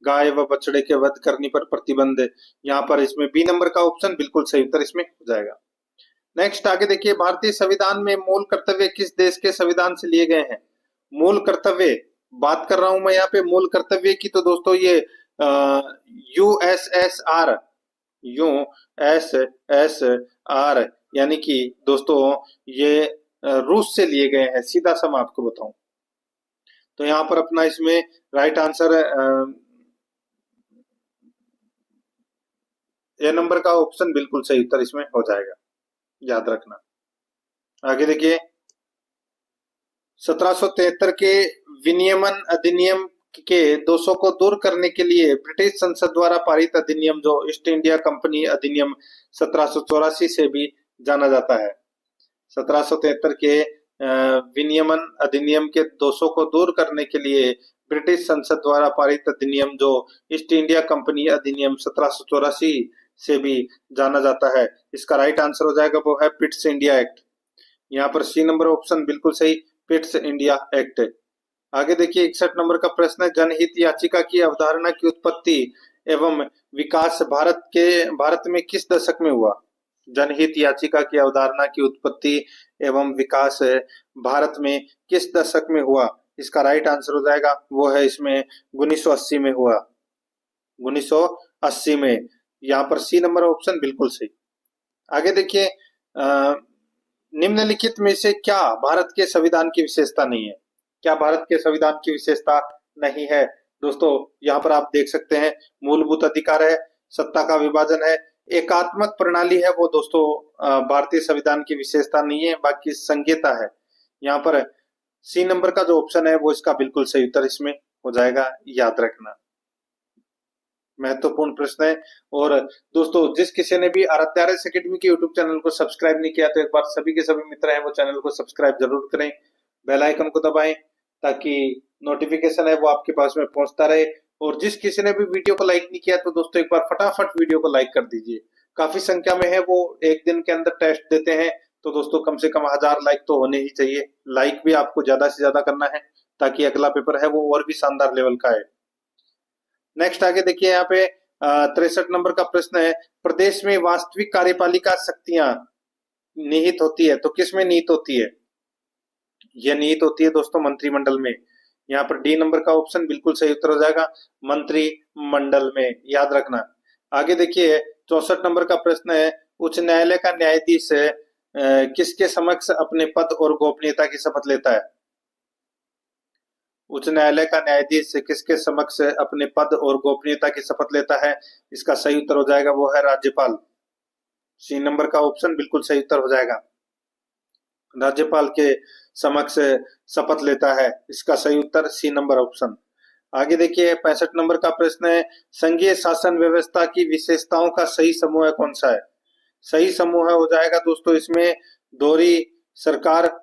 A: गाय व बछड़े के वध करने पर प्रतिबंध, यहाँ पर इसमें बी नंबर का ऑप्शन बिल्कुल सही उत्तर इसमें हो जाएगा। नेक्स्ट आगे देखिए, भारतीय संविधान में मूल कर्तव्य किस देश के संविधान से लिए गए हैं? मूल कर्तव्य बात कर रहा हूं मैं यहाँ पे मूल कर्तव्य की, तो दोस्तों ये यूएसएसआर, यूएसएसआर यानी कि दोस्तों ये रूस से लिए गए हैं, सीधा सा मैं आपको बताऊं। तो यहाँ पर अपना इसमें राइट आंसर ए नंबर का ऑप्शन बिल्कुल सही उत्तर इसमें हो जाएगा, याद रखना। आगे देखिए, 1773 के विनियमन अधिनियम के दोषों को दूर करने के लिए ब्रिटिश संसद द्वारा पारित अधिनियम, जो ईस्ट इंडिया कंपनी अधिनियम 1784 से भी जाना जाता है। 1773 के विनियमन अधिनियम के दोषों को दूर करने के लिए ब्रिटिश संसद द्वारा पारित अधिनियम, जो ईस्ट इंडिया कंपनी अधिनियम 1784 से भी जाना जाता है, इसका राइट आंसर हो जाएगा वो है पिट्स इंडिया एक्ट। यहाँ पर सी नंबर ऑप्शन बिल्कुल सही, पिट्स इंडिया एक्ट। आगे देखिए, 61 नंबर का प्रश्न है, जनहित याचिका की अवधारणा की उत्पत्ति एवं विकास भारत में किस दशक में हुआ? जनहित याचिका की अवधारणा की उत्पत्ति एवं विकास भारत में किस दशक में हुआ? इसका राइट आंसर हो जाएगा वो है इसमें 1980 में हुआ। 1980 में। यहाँ पर सी नंबर ऑप्शन बिल्कुल सही। आगे देखिए, निम्नलिखित में से क्या भारत के संविधान की विशेषता नहीं है? क्या भारत के संविधान की विशेषता नहीं है? दोस्तों यहाँ पर आप देख सकते हैं, मूलभूत अधिकार है, सत्ता का विभाजन है, एकात्मक प्रणाली है, वो दोस्तों भारतीय संविधान की विशेषता नहीं है, बाकी संघीयता है। यहाँ पर सी नंबर का जो ऑप्शन है वो इसका बिल्कुल सही उत्तर इसमें हो जाएगा, याद रखना। महत्वपूर्ण प्रश्न है। और दोस्तों जिस किसी ने भी आराध्यारस एकेडमी के यूट्यूब चैनल को सब्सक्राइब नहीं किया तो एक बार सभी के सभी मित्र हैं वो चैनल को सब्सक्राइब जरूर करें, बेल आइकन को दबाएं ताकि नोटिफिकेशन है वो आपके पास में पहुंचता रहे। और जिस किसी ने भी वीडियो को लाइक नहीं किया तो दोस्तों एक बार फटाफट वीडियो को लाइक कर दीजिए। काफी संख्या में है वो एक दिन के अंदर टेस्ट देते हैं, तो दोस्तों कम से कम 1000 लाइक तो होने ही चाहिए। लाइक भी आपको ज्यादा से ज्यादा करना है ताकि अगला पेपर है वो और भी शानदार लेवल का है। नेक्स्ट आगे देखिए, यहाँ पे 63 नंबर का प्रश्न है, प्रदेश में वास्तविक कार्यपालिका शक्तियां निहित होती है तो किसमें निहित होती है? यह निहित होती है दोस्तों मंत्रिमंडल में। यहाँ पर डी नंबर का ऑप्शन बिल्कुल सही उत्तर हो जाएगा, मंत्रिमंडल में, याद रखना। आगे देखिए 64 नंबर का प्रश्न है, उच्च न्यायालय का न्यायाधीश किसके समक्ष अपने पद और गोपनीयता की शपथ लेता है? उच्च न्यायालय का न्यायाधीश किसके समक्ष अपने पद और गोपनीयता की शपथ लेता है? इसका सही उत्तर हो जाएगा वो है राज्यपाल। सी नंबर का ऑप्शन बिल्कुल सही उत्तर हो जाएगा, राज्यपाल के समक्ष शपथ लेता है। इसका सही उत्तर सी नंबर ऑप्शन। आगे देखिए 65 नंबर का प्रश्न है, संघीय शासन व्यवस्था की विशेषताओं का सही समूह कौन सा है? सही समूह हो जाएगा दोस्तों इसमें दोहरी सरकार,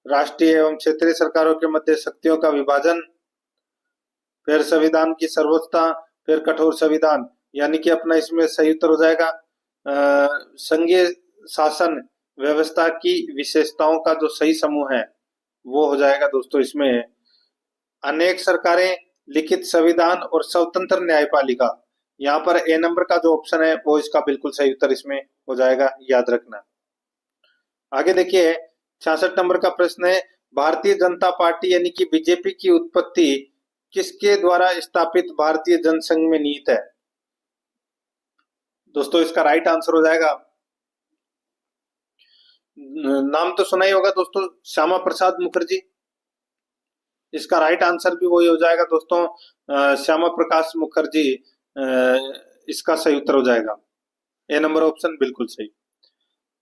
A: राष्ट्रीय एवं क्षेत्रीय सरकारों के मध्य शक्तियों का विभाजन, फिर संविधान की सर्वोच्चता, फिर कठोर संविधान। यानी कि अपना इसमें सही उत्तर हो जाएगा संघीय शासन व्यवस्था की विशेषताओं का जो सही समूह है वो हो जाएगा दोस्तों इसमें अनेक सरकारें, लिखित संविधान और स्वतंत्र न्यायपालिका। यहाँ पर ए नंबर का जो ऑप्शन है वो इसका बिल्कुल सही उत्तर इसमें हो जाएगा, याद रखना। आगे देखिए 66 नंबर का प्रश्न है, भारतीय जनता पार्टी यानी कि बीजेपी की उत्पत्ति किसके द्वारा स्थापित भारतीय जनसंघ में निहित है? दोस्तों इसका राइट आंसर हो जाएगा, नाम तो सुना ही होगा दोस्तों, श्यामा प्रसाद मुखर्जी। इसका राइट आंसर भी वही हो जाएगा दोस्तों, श्यामा प्रकाश मुखर्जी इसका सही उत्तर हो जाएगा। ए नंबर ऑप्शन बिल्कुल सही।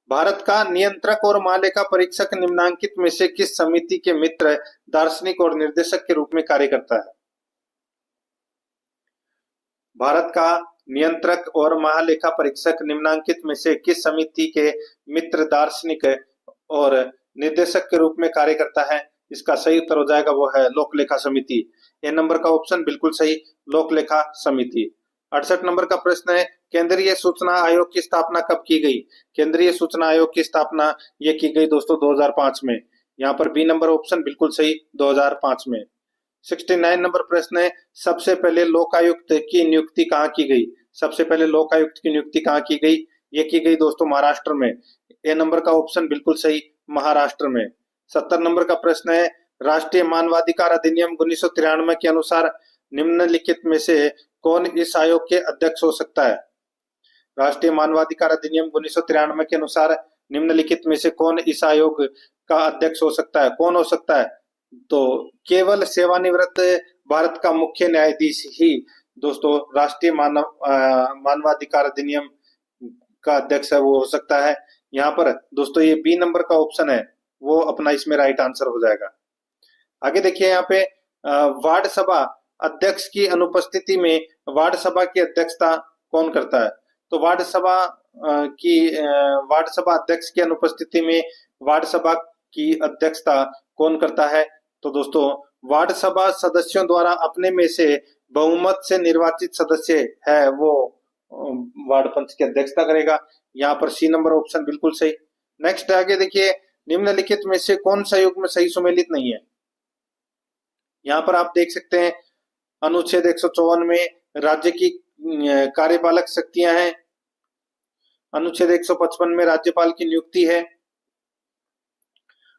A: भारत का नियंत्रक और महालेखा परीक्षक निम्नांकित में से किस समिति के मित्र, दार्शनिक और निर्देशक के रूप में कार्य करता है? भारत का नियंत्रक और महालेखा परीक्षक निम्नांकित में से किस समिति के मित्र, दार्शनिक और निर्देशक के रूप में कार्य करता है? इसका सही उत्तर हो जाएगा वो है लोक लेखा समिति। ए नंबर का ऑप्शन बिल्कुल सही, लोक लेखा समिति। 68 नंबर का प्रश्न है, केंद्रीय सूचना आयोग की स्थापना कब की गई? केंद्रीय सूचना आयोग की स्थापना ये की गई दोस्तों 2005 में। यहाँ पर बी नंबर ऑप्शन बिल्कुल सही, 2005 में। 69 नंबर प्रश्न है, सबसे पहले लोकायुक्त की नियुक्ति कहाँ की गई? सबसे पहले लोकायुक्त की नियुक्ति कहाँ की गई? ये की गई दोस्तों महाराष्ट्र में। ए नंबर का ऑप्शन बिल्कुल सही, महाराष्ट्र में। 70 नंबर का प्रश्न है, राष्ट्रीय मानवाधिकार अधिनियम 1993 के अनुसार निम्नलिखित में से कौन इस आयोग के अध्यक्ष हो सकता है? राष्ट्रीय मानवाधिकार अधिनियम 1993 के अनुसार निम्नलिखित में से कौन इस आयोग का अध्यक्ष हो सकता है? कौन हो सकता है? तो केवल सेवानिवृत्त भारत का मुख्य न्यायाधीश ही दोस्तों राष्ट्रीय मानवाधिकार अधिनियम का अध्यक्ष है वो हो सकता है। यहाँ पर दोस्तों ये बी नंबर का ऑप्शन है वो अपना इसमें राइट आंसर हो जाएगा। आगे देखिए यहाँ पे वार्ड सभा अध्यक्ष की अनुपस्थिति में वार्ड सभा की अध्यक्षता कौन करता है? तो वार्ड सभा अध्यक्ष की अनुपस्थिति में वार्ड सभा की अध्यक्षता कौन करता है? तो दोस्तों वार्ड सभा सदस्यों द्वारा अपने में से बहुमत से निर्वाचित सदस्य है वो वार्ड पंच की अध्यक्षता करेगा। यहाँ पर सी नंबर ऑप्शन बिल्कुल सही। नेक्स्ट आगे देखिए, निम्नलिखित में से कौन सा युग्म सही सुमेलित नहीं है? यहाँ पर आप देख सकते हैं अनुच्छेद 154 में राज्य की कार्यपालक शक्तियां हैं, अनुच्छेद 155 में राज्यपाल की नियुक्ति है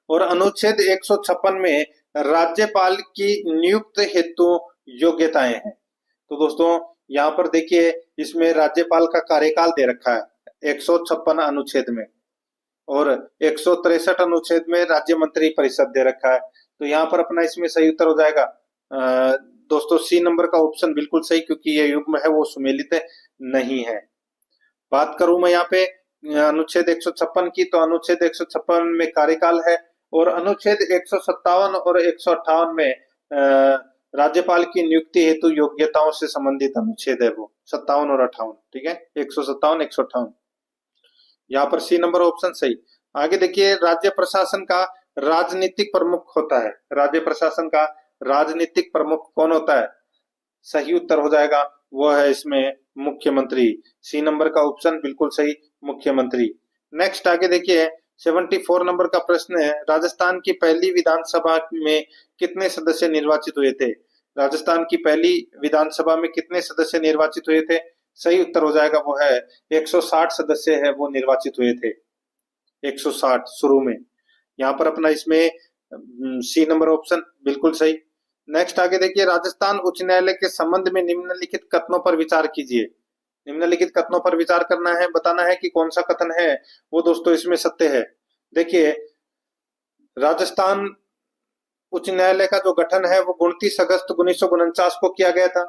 A: और अनुच्छेद 156 में राज्यपाल की नियुक्त हेतु योग्यताएं हैं। तो दोस्तों यहाँ पर देखिए इसमें राज्यपाल का कार्यकाल दे रखा है 156 अनुच्छेद में और 163 अनुच्छेद में राज्य मंत्री परिषद दे रखा है। तो यहाँ पर अपना इसमें सही उत्तर हो जाएगा दोस्तों सी नंबर का ऑप्शन बिल्कुल सही, क्योंकि ये युग्म है वो सुमेलित नहीं है। बात करूं मैं यहाँ पे अनुच्छेद 156 की, तो अनुच्छेद 156 में कार्यकाल है और अनुच्छेद 157 और 158 में राज्यपाल की नियुक्ति हेतु योग्यताओं से संबंधित अनुच्छेद है वो 57 और 58। ठीक है, 157 158, यहाँ पर सी नंबर ऑप्शन सही। आगे देखिए राज्य प्रशासन का राजनीतिक प्रमुख होता है। राज्य प्रशासन का राजनीतिक प्रमुख कौन होता है? सही उत्तर हो जाएगा वो है इसमें मुख्यमंत्री। सी नंबर का ऑप्शन बिल्कुल सही, मुख्यमंत्री। नेक्स्ट आगे देखिए 74 नंबर का प्रश्न है, राजस्थान की पहली विधानसभा में कितने सदस्य निर्वाचित हुए थे? राजस्थान की पहली विधानसभा में कितने सदस्य निर्वाचित हुए थे? सही उत्तर हो जाएगा वो है 160 सदस्य है वो निर्वाचित हुए थे, 160 शुरू में। यहाँ पर अपना इसमें सी नंबर ऑप्शन बिल्कुल सही। नेक्स्ट आगे देखिए राजस्थान उच्च न्यायालय के संबंध में निम्नलिखित कथनों पर विचार कीजिए। निम्नलिखित कथनों पर विचार करना है, बताना है कि कौन सा कथन है वो दोस्तों इसमें सत्य है। देखिए राजस्थान उच्च न्यायालय का जो गठन है वो 29 अगस्त 1949 को किया गया था।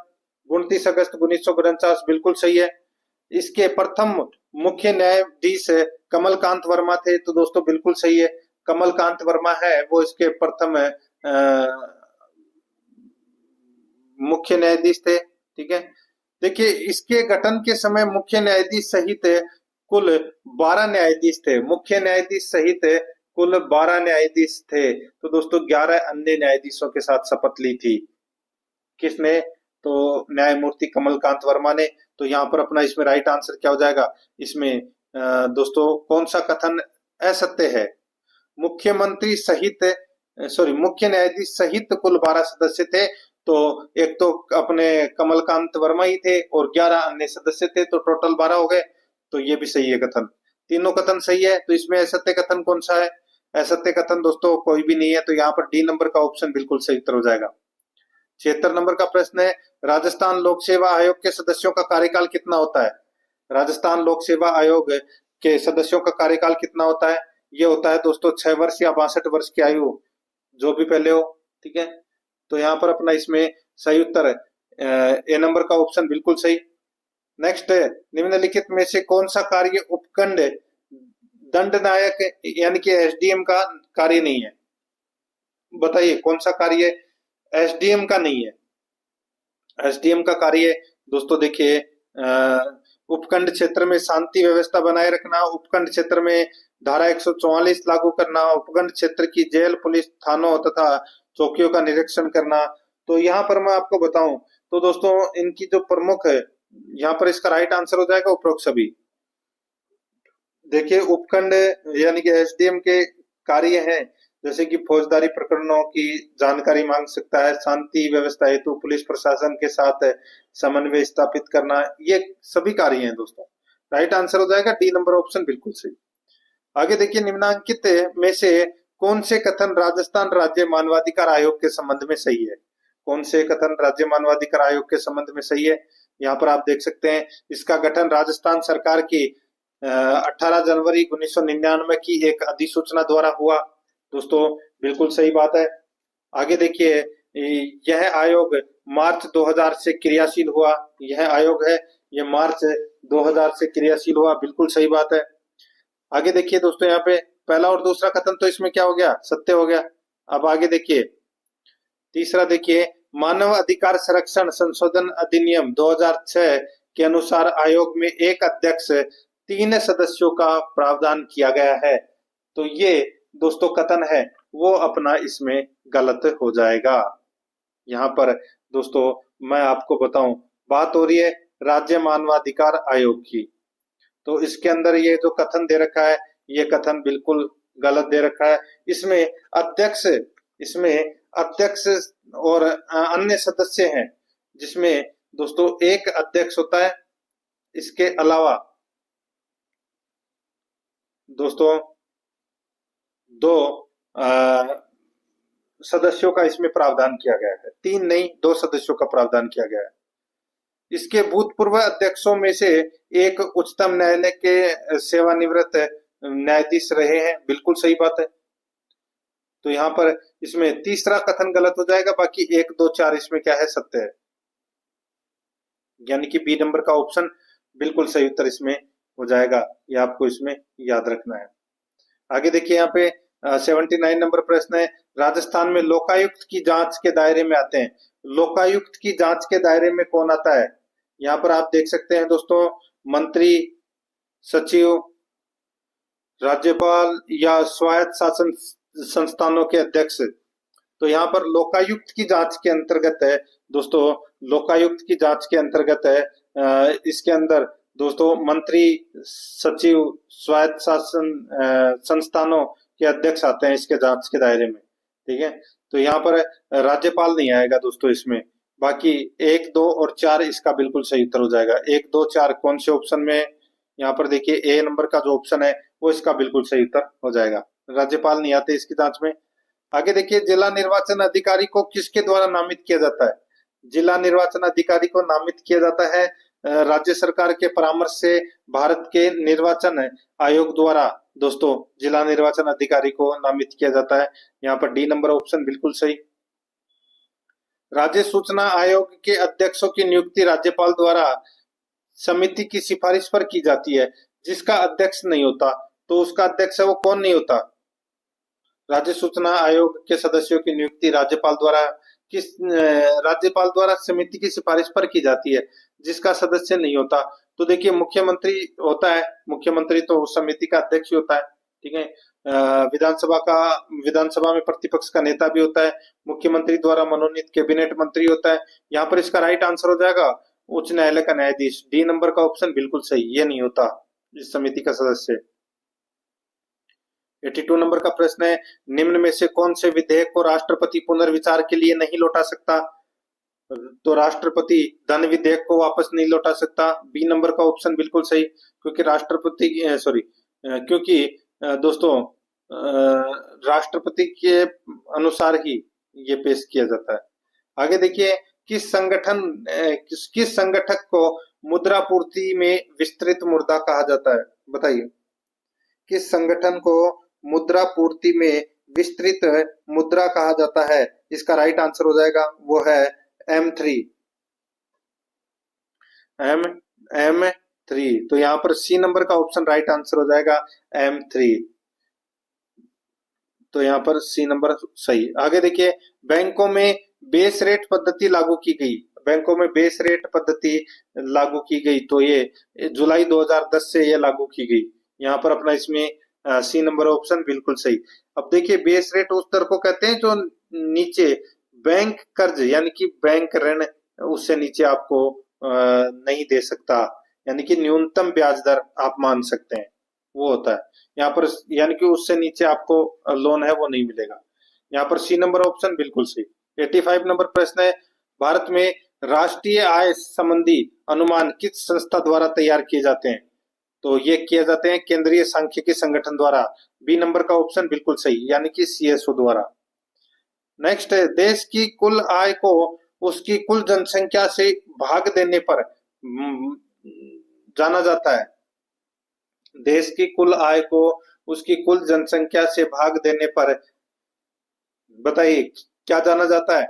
A: 29 अगस्त 1949 बिल्कुल सही है। इसके प्रथम मुख्य न्यायाधीश कमलकांत वर्मा थे, तो दोस्तों बिल्कुल सही है, कमलकांत वर्मा है वो इसके प्रथम मुख्य न्यायाधीश थे। ठीक है, देखिए इसके गठन के समय मुख्य न्यायाधीश सहित कुल 12 न्यायाधीश थे। मुख्य न्यायाधीश सहित कुल 12 न्यायाधीश थे, तो दोस्तों 11 अन्य न्यायाधीशों के साथ शपथ ली थी। किसने? तो न्यायमूर्ति कमलकांत वर्मा ने। तो यहाँ पर अपना इसमें राइट आंसर क्या हो जाएगा? इसमें दोस्तों कौन सा कथन असत्य है? मुख्यमंत्री सहित मुख्य न्यायाधीश सहित कुल 12 सदस्य थे, तो एक तो अपने कमलकांत वर्मा ही थे और 11 अन्य सदस्य थे, तो टोटल 12 हो गए। तो ये भी सही है कथन, तीनों कथन सही है। तो इसमें असत्य कथन कौन सा है? असत्य कथन दोस्तों कोई भी नहीं है, तो यहाँ पर डी नंबर का ऑप्शन बिल्कुल सही उत्तर हो जाएगा। 76 नंबर का प्रश्न है, राजस्थान लोक सेवा आयोग के सदस्यों का कार्यकाल कितना होता है? राजस्थान लोक सेवा आयोग के सदस्यों का कार्यकाल कितना होता है? ये होता है दोस्तों 6 वर्ष या 62 वर्ष की आयु, जो भी पहले हो। ठीक है, तो यहाँ पर अपना इसमें सही उत्तर है ए नंबर का ऑप्शन बिल्कुल सही। नेक्स्ट है, निम्नलिखित में से कौन सा कार्य उपखंड दंडनायक यानी कि एसडीएम का कार्य नहीं है? बताइए कौन सा कार्य एसडीएम का नहीं है? एसडीएम का कार्य दोस्तों देखिए उपखंड क्षेत्र में शांति व्यवस्था बनाए रखना, उपखंड क्षेत्र में धारा 144 लागू करना, उपखंड क्षेत्र की जेल, पुलिस, थानों तथा चौकियों का निरीक्षण करना। तो यहाँ पर मैं आपको बताऊं तो दोस्तों इनकी जो प्रमुख है, यहाँ पर इसका राइट आंसर हो जाएगा उपरोक्त सभी। देखिए उपखंड यानी कि एसडीएम के कार्य हैं जैसे कि फौजदारी प्रकरणों की जानकारी मांग सकता है, शांति व्यवस्था हेतु पुलिस प्रशासन के साथ समन्वय स्थापित करना, ये सभी कार्य हैं दोस्तों। राइट आंसर हो जाएगा डी नंबर ऑप्शन बिल्कुल सही। आगे देखिए निम्नांकित में से कौन से कथन राजस्थान राज्य मानवाधिकार आयोग के संबंध में सही है? कौन से कथन राज्य मानवाधिकार आयोग के संबंध में सही है? यहाँ पर आप देख सकते हैं इसका गठन राजस्थान सरकार की 18 जनवरी 1999 की एक अधिसूचना द्वारा हुआ। दोस्तों बिल्कुल सही बात है। आगे देखिए यह आयोग मार्च 2000 से क्रियाशील हुआ। यह आयोग है यह मार्च 2000 से क्रियाशील हुआ, बिल्कुल सही बात है। आगे देखिए दोस्तों यहाँ पे पहला और दूसरा कथन तो इसमें क्या हो गया? सत्य हो गया। अब आगे देखिए तीसरा, देखिए मानव अधिकार संरक्षण संशोधन अधिनियम 2006 के अनुसार आयोग में एक अध्यक्ष 3 सदस्यों का प्रावधान किया गया है। तो ये दोस्तों कथन है वो अपना इसमें गलत हो जाएगा। यहाँ पर दोस्तों मैं आपको बताऊं बात हो रही है राज्य मानवाधिकार आयोग की, तो इसके अंदर ये जो कथन दे रखा है ये कथन बिल्कुल गलत दे रखा है। इसमें अध्यक्ष और अन्य सदस्य हैं, जिसमें दोस्तों एक अध्यक्ष होता है, इसके अलावा दोस्तों दो सदस्यों का इसमें प्रावधान किया गया है, 3 नहीं 2 सदस्यों का प्रावधान किया गया है। इसके भूतपूर्व अध्यक्षों में से एक उच्चतम न्यायालय के सेवानिवृत्त न्यायाधीश रहे हैं, बिल्कुल सही बात है। तो यहाँ पर इसमें तीसरा कथन गलत हो जाएगा, बाकी 1 2 4 इसमें क्या है, सत्य है, यानी कि बी नंबर का ऑप्शन बिल्कुल सही उत्तर इसमें हो जाएगा। ये आपको इसमें याद रखना है। आगे देखिए यहाँ पे 79 नंबर प्रश्न है, राजस्थान में लोकायुक्त की जांच के दायरे में आते हैं। लोकायुक्त की जांच के दायरे में कौन आता है? यहाँ पर आप देख सकते हैं दोस्तों, मंत्री, सचिव, राज्यपाल या स्वायत्त शासन संस्थानों के अध्यक्ष। तो यहाँ पर लोकायुक्त की जांच के अंतर्गत है दोस्तों, लोकायुक्त की जांच के अंतर्गत है। इसके अंदर दोस्तों मंत्री, सचिव, स्वायत्त शासन संस्थानों के अध्यक्ष आते हैं इसके जांच के दायरे में, ठीक है। तो यहाँ पर राज्यपाल नहीं आएगा दोस्तों इसमें। बाकी 1 2 और 4 इसका बिल्कुल सही उत्तर हो जाएगा। 1 2 4 कौन से ऑप्शन में? यहाँ पर देखिए ए नंबर का जो ऑप्शन है वो इसका बिल्कुल सही उत्तर हो जाएगा। राज्यपाल नहीं आते इसकी जांच में। आगे देखिए, जिला निर्वाचन अधिकारी को किसके द्वारा नामित किया जाता है? जिला निर्वाचन अधिकारी को नामित किया जाता है राज्य सरकार के परामर्श से भारत के निर्वाचन आयोग द्वारा दोस्तों जिला निर्वाचन अधिकारी को नामित किया जाता है। यहाँ पर डी नंबर ऑप्शन बिल्कुल सही। राज्य सूचना आयोग के अध्यक्षों की नियुक्ति राज्यपाल द्वारा समिति की सिफारिश पर की जाती है। जिसका अध्यक्ष नहीं होता, तो उसका अध्यक्ष है वो कौन नहीं होता? राज्य सूचना आयोग के सदस्यों की नियुक्ति राज्यपाल द्वारा समिति की सिफारिश पर की जाती है। जिसका सदस्य नहीं होता, तो देखिए मुख्यमंत्री होता है, मुख्यमंत्री तो उस समिति का अध्यक्ष ही होता है, ठीक है। विधानसभा में प्रतिपक्ष का नेता भी होता है, मुख्यमंत्री द्वारा मनोनीत कैबिनेट मंत्री होता है। यहाँ पर इसका राइट आंसर हो जाएगा उच्च न्यायालय का न्यायाधीश। डी नंबर का ऑप्शन बिल्कुल सही, ये नहीं होता इस समिति का सदस्य। 82 नंबर का प्रश्न है, निम्न में से कौन से विधेयक को राष्ट्रपति पुनर्विचार के लिए नहीं लौटा सकता? तो राष्ट्रपति धन विधेयक को वापस नहीं लौटा सकता। बी नंबर का ऑप्शन बिल्कुल सही, क्योंकि दोस्तों राष्ट्रपति के अनुसार ही ये पेश किया जाता है। आगे देखिए, किस संगठक को मुद्रा पूर्ति में विस्तृत मुद्रा कहा जाता है? बताइए, किस संगठन को मुद्रा पूर्ति में विस्तृत मुद्रा कहा जाता है? इसका राइट आंसर हो जाएगा वो है M3। M3। तो यहाँ पर सी नंबर का ऑप्शन राइट आंसर हो जाएगा M3। तो यहाँ पर सी नंबर सही। आगे देखिए, बैंकों में बेस रेट पद्धति लागू की गई। बैंकों में बेस रेट पद्धति लागू की गई, तो ये जुलाई 2010 से ये लागू की गई। यहाँ पर अपना इसमें सी नंबर ऑप्शन बिल्कुल सही। अब देखिए, बेस रेट उस दर को कहते हैं जो नीचे बैंक कर्ज यानी कि बैंक ऋण उससे नीचे आपको नहीं दे सकता, यानी कि न्यूनतम ब्याज दर आप मान सकते हैं, वो होता है। यहाँ पर यानी कि उससे नीचे आपको लोन है वो नहीं मिलेगा। यहाँ पर सी नंबर ऑप्शन बिल्कुल सही। 85 नंबर प्रश्न है, भारत में राष्ट्रीय आय संबंधी अनुमान किस संस्था द्वारा तैयार किए जाते हैं? तो ये किए जाते हैं केंद्रीय सांख्यिकी संगठन द्वारा। बी नंबर का ऑप्शन बिल्कुल सही, यानी कि CSO द्वारा। नेक्स्ट है, देश की कुल आय को उसकी कुल जनसंख्या से भाग देने पर जाना जाता है। देश की कुल आय को उसकी कुल जनसंख्या से भाग देने पर बताइए क्या जाना जाता है?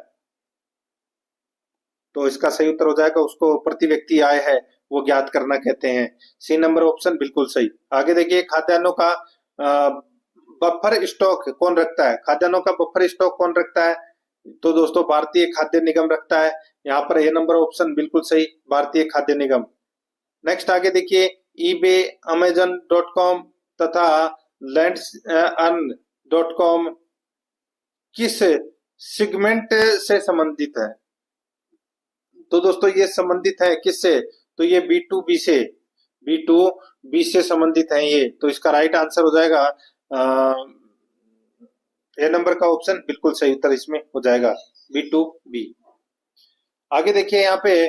A: तो इसका सही उत्तर हो जाएगा उसको प्रति व्यक्ति आय है वो ज्ञात करना कहते हैं। सी नंबर ऑप्शन बिल्कुल सही। आगे देखिए, खाद्यान्नों का बफर स्टॉक कौन रखता है? खाद्यान्नों का बफर स्टॉक कौन रखता है? तो दोस्तों भारतीय खाद्य निगम रखता है। यहाँ पर ए नंबर ऑप्शन बिल्कुल सही, भारतीय खाद्य निगम। नेक्स्ट आगे देखिए, eBay, Amazon.com तथा LandEarn.com किस सेगमेंट से संबंधित है? तो दोस्तों ये संबंधित है किससे? तो ये B2B से संबंधित है ये। तो इसका राइट आंसर हो जाएगा ए नंबर का ऑप्शन बिल्कुल सही उत्तर इसमें हो जाएगा B2B। आगे देखिए, यहाँ पे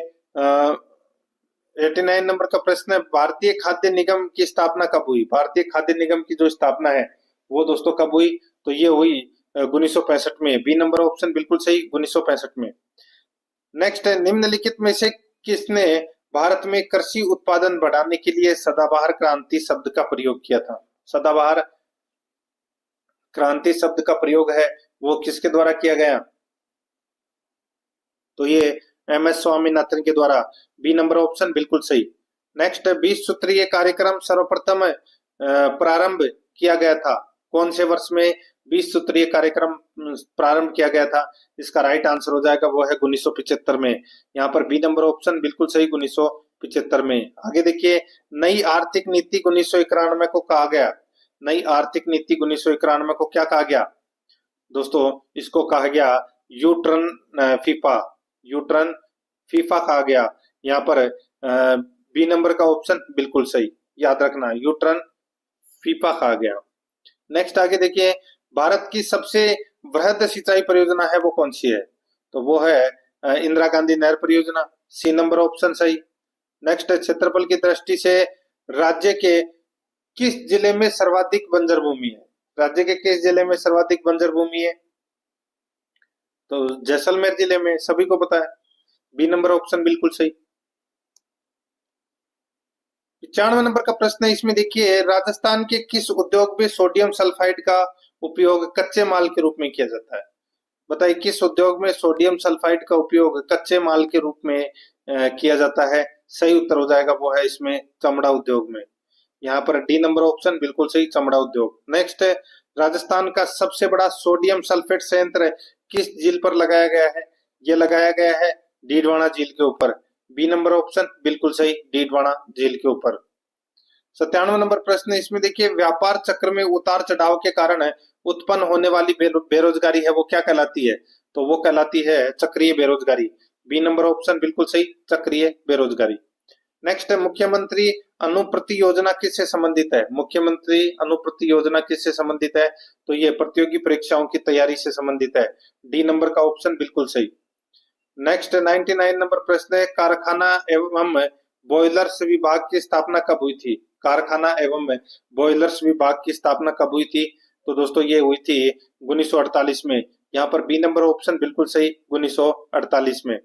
A: 89 नंबर का प्रश्न है, भारतीय खाद्य निगम की स्थापना कब हुई? भारतीय खाद्य निगम की जो स्थापना है वो दोस्तों कब हुई? तो ये हुई 1965 में। बी नंबर ऑप्शन बिल्कुल सही, 1965 में। नेक्स्ट है, निम्नलिखित में से किसने भारत में कृषि उत्पादन बढ़ाने के लिए सदाबहार क्रांति शब्द का प्रयोग किया था? सदाबहार क्रांति शब्द का प्रयोग है वो किसके द्वारा किया गया? तो ये एम एस स्वामीनाथन के द्वारा। बी नंबर ऑप्शन बिल्कुल सही। नेक्स्ट, 20 सूत्रीय कार्यक्रम सर्वप्रथम प्रारंभ किया गया था कौन से वर्ष में? 20 सूत्रीय कार्यक्रम प्रारंभ किया गया था, इसका राइट आंसर हो जाएगा वो है 1975 में। यहाँ पर बी नंबर ऑप्शन बिल्कुल सही, 1975 में। आगे देखिए, नई आर्थिक नीति 1991 को कहा गया। नई आर्थिक नीति 1991 को क्या कहा गया दोस्तों? इसको कहा गया यूट्रन फीफा। यूट्रन फीफा कहा गया। यहाँ पर बी नंबर का ऑप्शन बिल्कुल सही, याद रखना, यूट्रन फीफा कहा गया। नेक्स्ट आगे देखिए, भारत की सबसे वृहद सिंचाई परियोजना है वो कौन सी है? तो वो है इंदिरा गांधी नहर परियोजना। सी नंबर ऑप्शन सही। नेक्स्ट, क्षेत्रफल की दृष्टि से राज्य के किस जिले में सर्वाधिक बंजर भूमि है? राज्य के किस जिले में सर्वाधिक बंजर भूमि है? तो जैसलमेर जिले में, सभी को पता है। बी नंबर ऑप्शन बिल्कुल सही। 95 नंबर का प्रश्न है, इसमें देखिए, राजस्थान के किस उद्योग में सोडियम सल्फाइड का उपयोग कच्चे माल के रूप में किया जाता है? बताइए, किस उद्योग में सोडियम सल्फाइड का उपयोग कच्चे माल के रूप में किया जाता है? सही उत्तर हो जाएगा वो है इसमें चमड़ा उद्योग में। यहाँ पर डी नंबर ऑप्शन बिल्कुल सही, चमड़ा उद्योग। नेक्स्ट है, राजस्थान का सबसे बड़ा सोडियम सल्फेट संयंत्र किस झील पर लगाया गया है? ये लगाया गया है डीडवाना झील के ऊपर। बी नंबर ऑप्शन बिल्कुल सही, डीडवाना झील के ऊपर। 97 नंबर प्रश्न है, इसमें देखिए, व्यापार चक्र में उतार चढ़ाव के कारण उत्पन्न होने वाली बेरोजगारी है वो क्या कहलाती है? तो वो कहलाती है चक्रीय बेरोजगारी। बी नंबर ऑप्शन बिल्कुल सही, चक्रीय बेरोजगारी। नेक्स्ट है, मुख्यमंत्री अनुप्रति योजना किससे संबंधित है? मुख्यमंत्री अनुप्रति योजना किससे संबंधित है? तो ये प्रतियोगी परीक्षाओं की तैयारी से संबंधित है। डी नंबर का ऑप्शन बिल्कुल सही। नेक्स्ट 99 नंबर प्रश्न है, कारखाना एवं बॉयलर्स विभाग की स्थापना कब हुई थी? कारखाना एवं बॉयलर्स विभाग की स्थापना कब हुई थी? तो दोस्तों ये हुई थी 1948 में। यहाँ पर बी नंबर ऑप्शन बिल्कुल सही, 1948 में।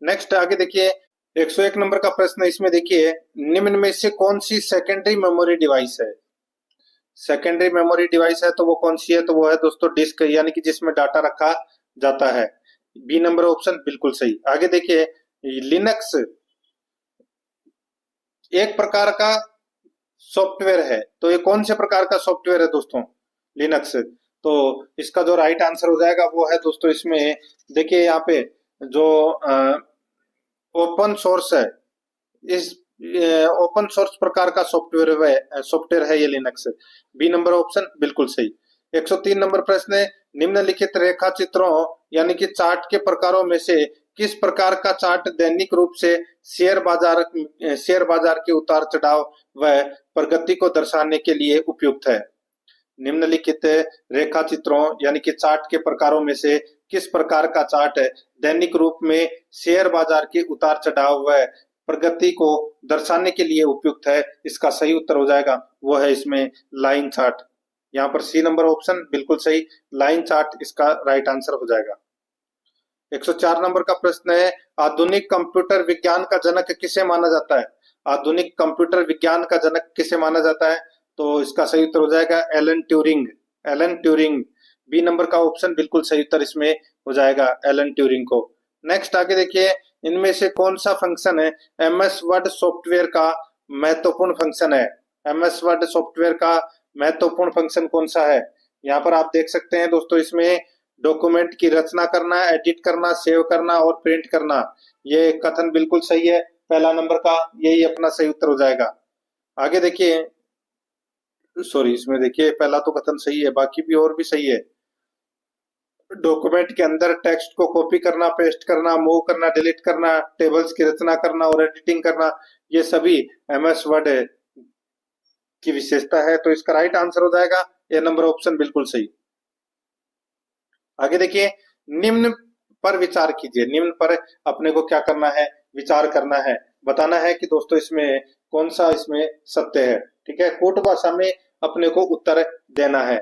A: नेक्स्ट आगे देखिए, 101 नंबर का प्रश्न है, इसमें देखिए, निम्न में से कौन सी सेकेंडरी मेमोरी डिवाइस है? सेकेंडरी मेमोरी डिवाइस है तो वो कौन सी है? तो वो है दोस्तों डिस्क, यानी कि जिसमें डाटा रखा जाता है। बी नंबर ऑप्शन बिल्कुल सही। आगे देखिए, लिनक्स एक प्रकार का सॉफ्टवेयर है, तो ये कौन से प्रकार का सॉफ्टवेयर है दोस्तों? लिनक्स। तो इसका जो राइट आंसर हो जाएगा वो है दोस्तों, इसमें देखिए, यहाँ पे जो ओपन सोर्स है, इस ओपन सोर्स प्रकार का सॉफ्टवेयर है ये लिनक्स। बी नंबर ऑप्शन बिल्कुल सही। 103 नंबर प्रश्न है, निम्नलिखित रेखा चित्रों यानी कि चार्ट के प्रकारों में से किस प्रकार का चार्ट दैनिक रूप से शेयर बाजार के उतार चढ़ाव व प्रगति को दर्शाने के लिए उपयुक्त है? निम्नलिखित रेखा चित्रों यानी कि चार्ट के प्रकारों में से किस प्रकार का चार्ट दैनिक रूप में शेयर बाजार के उतार चढ़ाव व प्रगति को दर्शाने के लिए उपयुक्त है? इसका सही उत्तर हो जाएगा वो है इसमें लाइन चार्ट। यहाँ पर सी नंबर ऑप्शन बिल्कुल सही, लाइन चार्ट इसका राइट आंसर हो जाएगा। 104 नंबर का प्रश्न है, आधुनिक कंप्यूटर विज्ञान का जनक किसे माना जाता है? आधुनिक कंप्यूटर विज्ञान का जनक किसे माना जाता है? तो इसका सही उत्तर हो जाएगा Alan Turing. Alan Turing, B number का ऑप्शन बिल्कुल सही उत्तर इसमें हो जाएगा एलन ट्यूरिंग को। नेक्स्ट आगे देखिए, इनमें से कौन सा फंक्शन है एमएस वर्ड सॉफ्टवेयर का महत्वपूर्ण फंक्शन है? एमएस वर्ड सॉफ्टवेयर का महत्वपूर्ण फंक्शन कौन सा है? यहाँ पर आप देख सकते हैं दोस्तों, इसमें डॉक्यूमेंट की रचना करना, एडिट करना, सेव करना और प्रिंट करना। ये कथन बिल्कुल सही है, पहला नंबर का यही अपना सही उत्तर हो जाएगा। आगे देखिए, सॉरी, इसमें देखिए पहला तो कथन सही है, बाकी भी और भी सही है। डॉक्यूमेंट के अंदर टेक्स्ट को कॉपी करना, पेस्ट करना, मूव करना, डिलीट करना, टेबल्स की रचना करना और एडिटिंग करना, ये सभी एमएस वर्ड की विशेषता है। तो इसका राइट आंसर हो जाएगा ए नंबर ऑप्शन बिल्कुल सही। आगे देखिए, निम्न पर विचार कीजिए। निम्न पर अपने को क्या करना है? विचार करना है। बताना है कि दोस्तों इसमें कौन सा इसमें सत्य है। ठीक है, कोट भाषा में अपने को उत्तर देना है।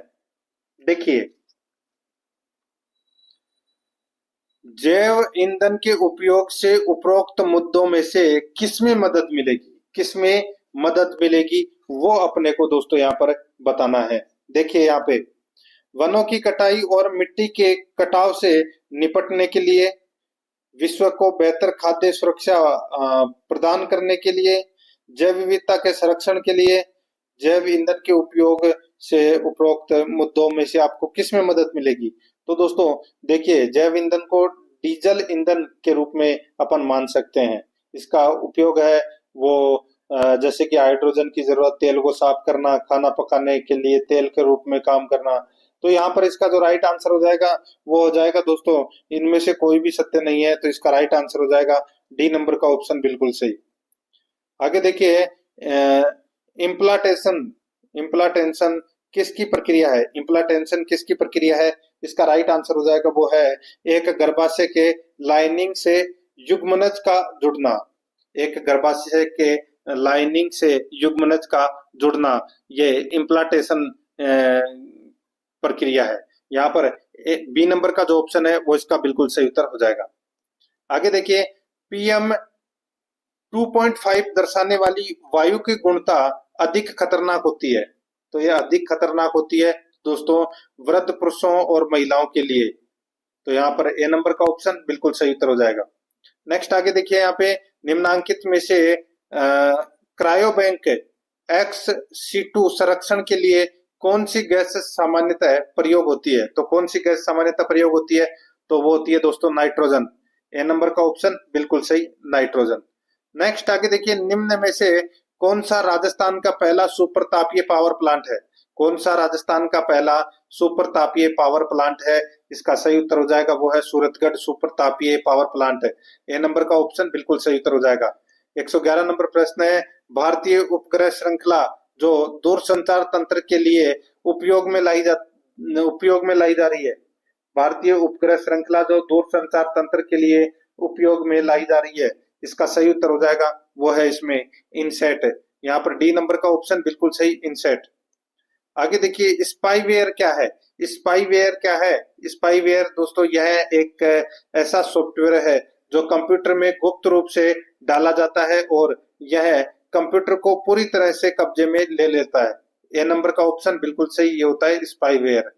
A: देखिए, जैव ईंधन के उपयोग से उपरोक्त मुद्दों में से किसमें मदद मिलेगी, किसमें मदद मिलेगी, वो अपने को दोस्तों यहाँ पर बताना है। देखिए यहाँ पे, वनों की कटाई और मिट्टी के कटाव से निपटने के लिए, विश्व को बेहतर खाद्य सुरक्षा प्रदान करने के लिए, जैव विविधता के संरक्षण के लिए, जैव ईंधन के उपयोग से उपरोक्त मुद्दों में से आपको किसमें मदद मिलेगी। तो दोस्तों देखिए, जैव ईंधन को डीजल ईंधन के रूप में अपन मान सकते हैं। इसका उपयोग है वो जैसे कि हाइड्रोजन की जरूरत, तेल को साफ करना, खाना पकाने के लिए तेल के रूप में काम करना। तो यहाँ पर इसका जो राइट आंसर हो जाएगा वो हो जाएगा दोस्तों, इनमें से कोई भी सत्य नहीं है, तो इसका राइट आंसर हो जाएगा डी नंबर का ऑप्शन बिल्कुल सही। आगे देखिए, इम्प्लांटेशन, इम्प्लांटेशन किसकी प्रक्रिया है, इम्प्लांटेशन किसकी प्रक्रिया है, इसका राइट आंसर हो जाएगा वो है एक गर्भाशय के लाइनिंग से युग्मनज का जुड़ना। एक गर्भाशय के लाइनिंग से युग्मनज का जुड़ना, ये इम्प्लांटेशन प्रक्रिया है। यहाँ पर बी नंबर का जो ऑप्शन है वो इसका बिल्कुल सही उत्तर हो जाएगा। आगे देखिए, पीएम 2.5 दर्शाने वाली वायु की गुणता अधिक खतरनाक होती है। तो यह अधिक खतरनाक होती है दोस्तों वृद्ध पुरुषों और महिलाओं के लिए। तो यहाँ पर ए नंबर का ऑप्शन बिल्कुल सही उत्तर हो जाएगा। नेक्स्ट आगे देखिए, यहाँ पे निम्नांकित में से क्रायोबैंक XC2 संरक्षण के लिए कौन सी गैस सामान्यतः प्रयोग होती है। तो कौन सी गैस सामान्यतः प्रयोग होती है, तो वो होती है दोस्तों नाइट्रोजन। ए नंबर का ऑप्शन बिल्कुल सही, नाइट्रोजन। नेक्स्ट आगे देखिए, निम्न में से कौन सा राजस्थान का पहला सुपर तापीय पावर प्लांट है। कौन सा राजस्थान का पहला सुपर तापीय पावर प्लांट है, इसका सही उत्तर हो जाएगा वो है सूरतगढ़ सुपर तापीय पावर प्लांट है। ए नंबर का ऑप्शन बिल्कुल सही उत्तर हो जाएगा। 111 नंबर प्रश्न है, भारतीय उपग्रह श्रृंखला जो दूरसंचार तंत्र के लिए उपयोग में लाई जा रही है। भारतीय उपग्रह श्रृंखला जो दूरसंचार तंत्र के लिए उपयोग में लाई जा रही है, इसका सही उत्तर हो जाएगा वो है इसमें इनसेट। यहाँ पर डी नंबर का ऑप्शन बिल्कुल सही, इनसेट। आगे देखिए, स्पाईवेयर क्या है। स्पाईवेयर क्या है, स्पाईवेयर दोस्तों यह एक ऐसा सॉफ्टवेयर है जो कंप्यूटर में गुप्त रूप से डाला जाता है और यह कंप्यूटर को पूरी तरह से कब्जे में ले लेता है। ए नंबर का ऑप्शन बिल्कुल सही, ये होता है स्पाईवेयर।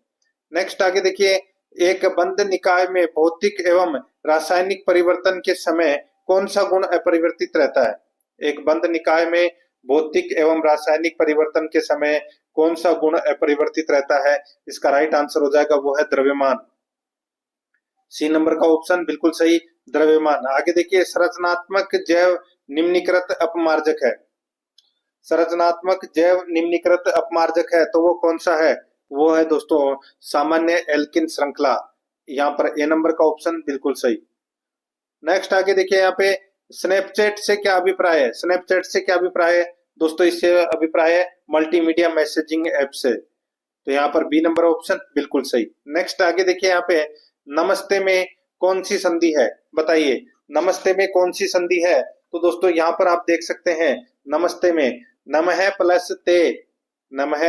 A: नेक्स्ट आगे देखिए, एक बंद निकाय में भौतिक एवं रासायनिक परिवर्तन के समय कौन सा गुण अपरिवर्तित रहता है। एक बंद निकाय में भौतिक एवं रासायनिक परिवर्तन के समय कौन सा गुण अपरिवर्तित रहता है, इसका राइट आंसर हो जाएगा वो है द्रव्यमान। सी नंबर का ऑप्शन बिल्कुल सही, द्रव्यमान। आगे देखिए, संरचनात्मक जैव निम्नीकृत अपमार्जक है। संरचनात्मक जैव निम्नीकृत अपमार्जक है तो वो कौन सा है, वो है दोस्तों सामान्य एल्किन श्रृंखला। यहाँ पर ए नंबर का ऑप्शन बिल्कुल सही। नेक्स्ट आगे देखिए, यहाँ पे स्नैपचैट से क्या अभिप्राय है। स्नैपचैट से क्या अभिप्राय है दोस्तों, इससे अभिप्राय है मल्टीमीडिया मैसेजिंग ऐप से। तो यहाँ पर बी नंबर ऑप्शन बिल्कुल सही। नेक्स्ट आगे देखिए, यहाँ पे नमस्ते में कौन सी संधि है, बताइए नमस्ते में कौन सी संधि है। तो दोस्तों यहाँ पर आप देख सकते हैं, नमस्ते में नमः प्लस ते, नमः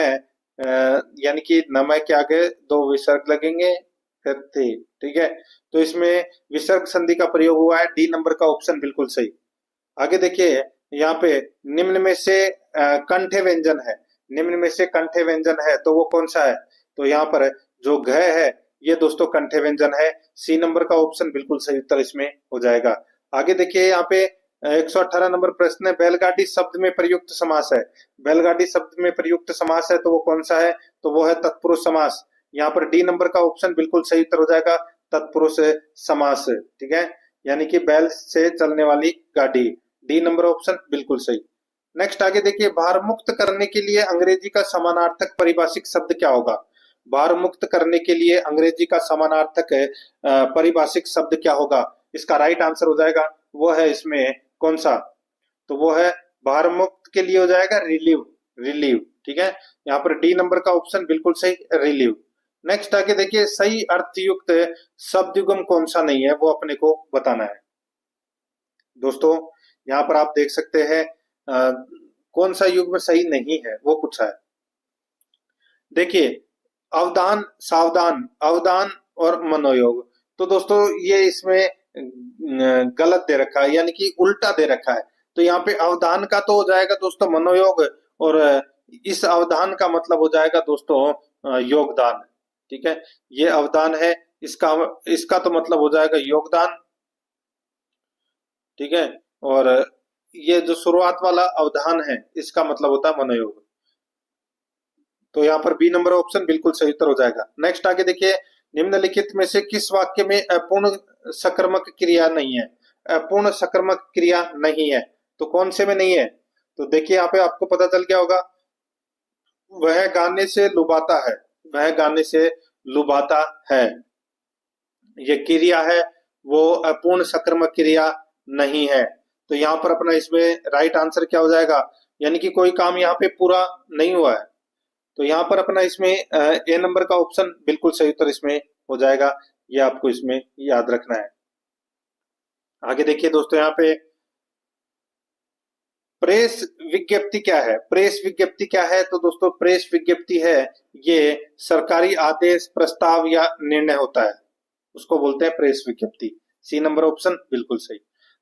A: यानी कि नमः के आगे दो विसर्ग लगेंगे फिर थे, ठीक है। तो इसमें विसर्ग संधि का प्रयोग हुआ है, डी नंबर का ऑप्शन बिल्कुल सही। आगे देखिए, यहाँ पे निम्न में से कंठे व्यंजन है। निम्न में से कंठे व्यंजन है तो वो कौन सा है, तो यहाँ पर जो घ है ये दोस्तों कंठे व्यंजन है। सी नंबर का ऑप्शन बिल्कुल सही उत्तर इसमें हो जाएगा। आगे देखिए, यहाँ पे 118 नंबर प्रश्न है, बैलगाड़ी शब्द में प्रयुक्त समास है। बैलगाड़ी शब्द में प्रयुक्त समास है तो वो कौन सा है, तो वो है तत्पुरुष समास। यहाँ पर डी नंबर का ऑप्शन बिल्कुल सही उत्तर हो जाएगा, तत्पुरुष समास, ठीक है, यानी कि बैल से चलने वाली गाड़ी। डी नंबर ऑप्शन बिल्कुल सही। नेक्स्ट आगे देखिए, भार मुक्त करने के लिए अंग्रेजी का समानार्थक परिभाषिक शब्द क्या होगा। भार मुक्त करने के लिए अंग्रेजी का समानार्थक परिभाषिक शब्द क्या होगा, इसका राइट आंसर हो जाएगा वो है इसमें कौन सा, तो वो है भार मुक्त के लिए हो जाएगा रिलीव, रिलीव, ठीक है। यहाँ पर डी नंबर का ऑप्शन बिल्कुल सही, रिलीव। नेक्स्ट आगे देखिए, सही अर्थयुक्त शब्द युग्म कौन सा नहीं है, वो अपने को बताना है। दोस्तों यहाँ पर आप देख सकते हैं कौन सा युग्म सही नहीं है वो पूछा है। देखिए अवदान, सावधान, अवदान और मनोयोग। तो दोस्तों ये इसमें गलत दे रखा है, यानी कि उल्टा दे रखा है। तो यहाँ पे अवदान का तो हो जाएगा दोस्तों मनोयोग, और इस अवधान का मतलब हो जाएगा दोस्तों योगदान। ठीक है, ये अवदान है, इसका इसका तो मतलब हो जाएगा योगदान। ठीक है, और ये जो शुरुआत वाला अवधान है इसका मतलब होता है मनोयोग। तो यहाँ पर बी नंबर ऑप्शन बिल्कुल सही उत्तर हो जाएगा। नेक्स्ट आगे देखिए, निम्नलिखित में से किस वाक्य में अपूर्ण सकर्मक क्रिया नहीं है? अपूर्ण सकर्मक क्रिया नहीं है, तो कौन से में नहीं है? तो देखिए यहाँ पे आपको पता चल गया होगा, वह गाने से लुभाता है, वह गाने से लुभाता है, ये क्रिया है, वो अपूर्ण सकर्मक क्रिया नहीं है। तो यहाँ पर अपना इसमें राइट आंसर क्या हो जाएगा, यानी कि कोई काम यहाँ पे पूरा नहीं हुआ है। तो यहाँ पर अपना इसमें ए नंबर का ऑप्शन बिल्कुल सही उत्तर इसमें हो जाएगा, ये आपको इसमें याद रखना है। आगे देखिए दोस्तों, यहाँ पे प्रेस विज्ञप्ति क्या है? प्रेस विज्ञप्ति क्या है? तो दोस्तों प्रेस विज्ञप्ति है, ये सरकारी आदेश, प्रस्ताव या निर्णय होता है, उसको बोलते हैं प्रेस विज्ञप्ति। सी नंबर ऑप्शन बिल्कुल सही।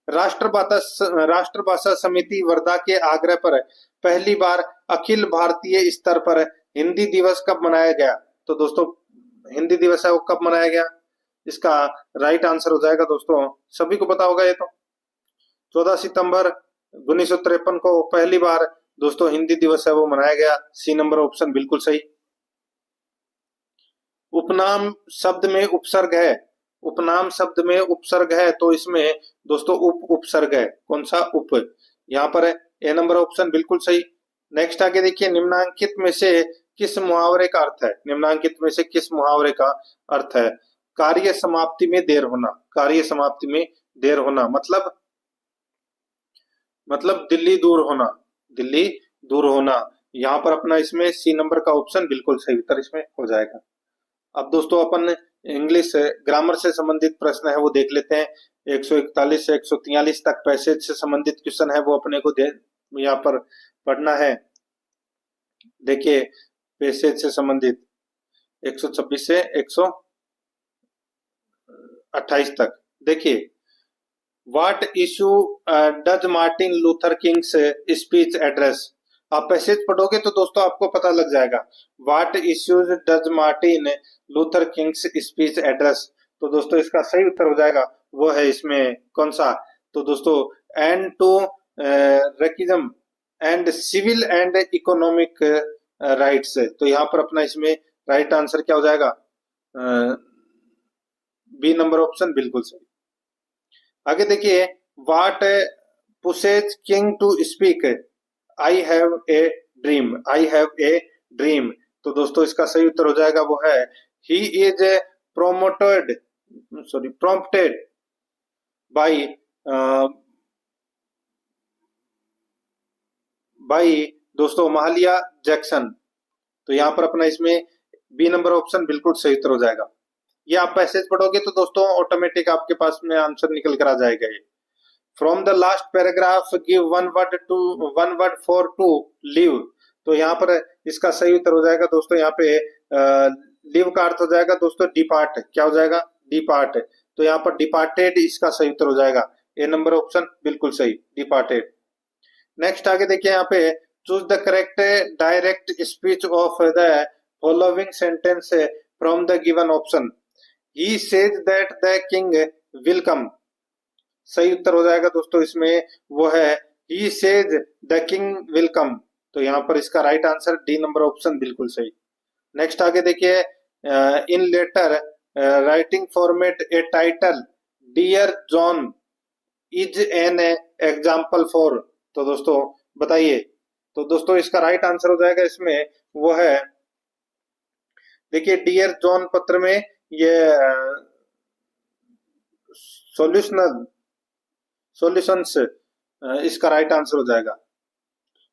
A: राष्ट्रभाषा समिति वर्धा के आग्रह पर पहली बार अखिल भारतीय स्तर पर हिंदी दिवस कब मनाया गया? तो दोस्तों हिंदी दिवस है वो कब मनाया गया? इसका राइट आंसर हो जाएगा दोस्तों, सभी को पता होगा ये तो, 14 सितंबर 1953 को पहली बार दोस्तों हिंदी दिवस है वो मनाया गया। सी नंबर ऑप्शन बिल्कुल सही। उपनाम शब्द में उपसर्ग है, उपनाम शब्द में उपसर्ग है, तो इसमें दोस्तों उपसर्ग है, कौन सा? उप। यहाँ पर ए नंबर ऑप्शन बिल्कुल सही। नेक्स्ट आगे देखिए, निम्नांकित में से किस मुहावरे का अर्थ है? निम्नांकित में से किस मुहावरे का अर्थ है? कार्य समाप्ति में देर होना, कार्य समाप्ति में देर होना मतलब दिल्ली दूर होना, दिल्ली दूर होना। यहाँ पर अपना इसमें सी नंबर का ऑप्शन बिल्कुल सही उत्तर इसमें हो जाएगा। अब दोस्तों अपन इंग्लिश ग्रामर से संबंधित प्रश्न है वो देख लेते हैं। 141 से 143 तक पैसेज से संबंधित क्वेश्चन है वो अपने को यहाँ पर पढ़ना है। देखिए पैसेज से संबंधित 126 से 128 तक। देखिए, what issue does Martin Luther Kings speech address? आप पैसेज पढ़ोगे तो दोस्तों आपको पता लग जाएगा। What issues does Martin Luther Kings speech address? तो दोस्तों इसका सही उत्तर हो जाएगा, वो है इसमें कौन सा? तो दोस्तों and to racism and civil and economic rights. तो यहाँ पर अपना इसमें राइट आंसर क्या हो जाएगा? बी नंबर ऑप्शन बिल्कुल सही। आगे देखिए, what pushes King to speak? I have a dream, I have a dream. तो दोस्तों इसका सही उत्तर हो जाएगा, वो है ही इज प्रॉम्प्टेड बाई दोस्तों महालिया जैक्सन। तो यहाँ पर अपना इसमें बी नंबर ऑप्शन बिल्कुल सही उत्तर हो जाएगा। ये आप पैसेज पढ़ोगे तो दोस्तों ऑटोमेटिक आपके पास में आंसर निकल कर आ जाएगा। ये from the last paragraph give one word for to live. तो यहाँ पर इसका सही उत्तर हो जाएगा दोस्तों, यहाँ पे लिव का अर्थ हो जाएगा दोस्तों डिपार्ट। क्या हो जाएगा? डिपार्ट। तो यहाँ पर डिपार्टेड इसका सही उत्तर हो जाएगा। ए नंबर ऑप्शन बिल्कुल सही, डिपार्टेड। नेक्स्ट आगे देखिए, यहाँ पे choose the correct direct speech of the following sentence from the given option. He says that the king will come. सही उत्तर हो जाएगा दोस्तों इसमें, वो है he says the king will come. तो यहाँ पर इसका right answer D number option बिल्कुल सही। नेक्स्ट आगे देखिए, in letter writing format a title dear John is an example for. तो दोस्तों बताइए, तो दोस्तों इसका राइट आंसर हो जाएगा इसमें, वो है देखिए डियर जॉन पत्र में ये सॉल्यूशंस इसका राइट आंसर हो जाएगा,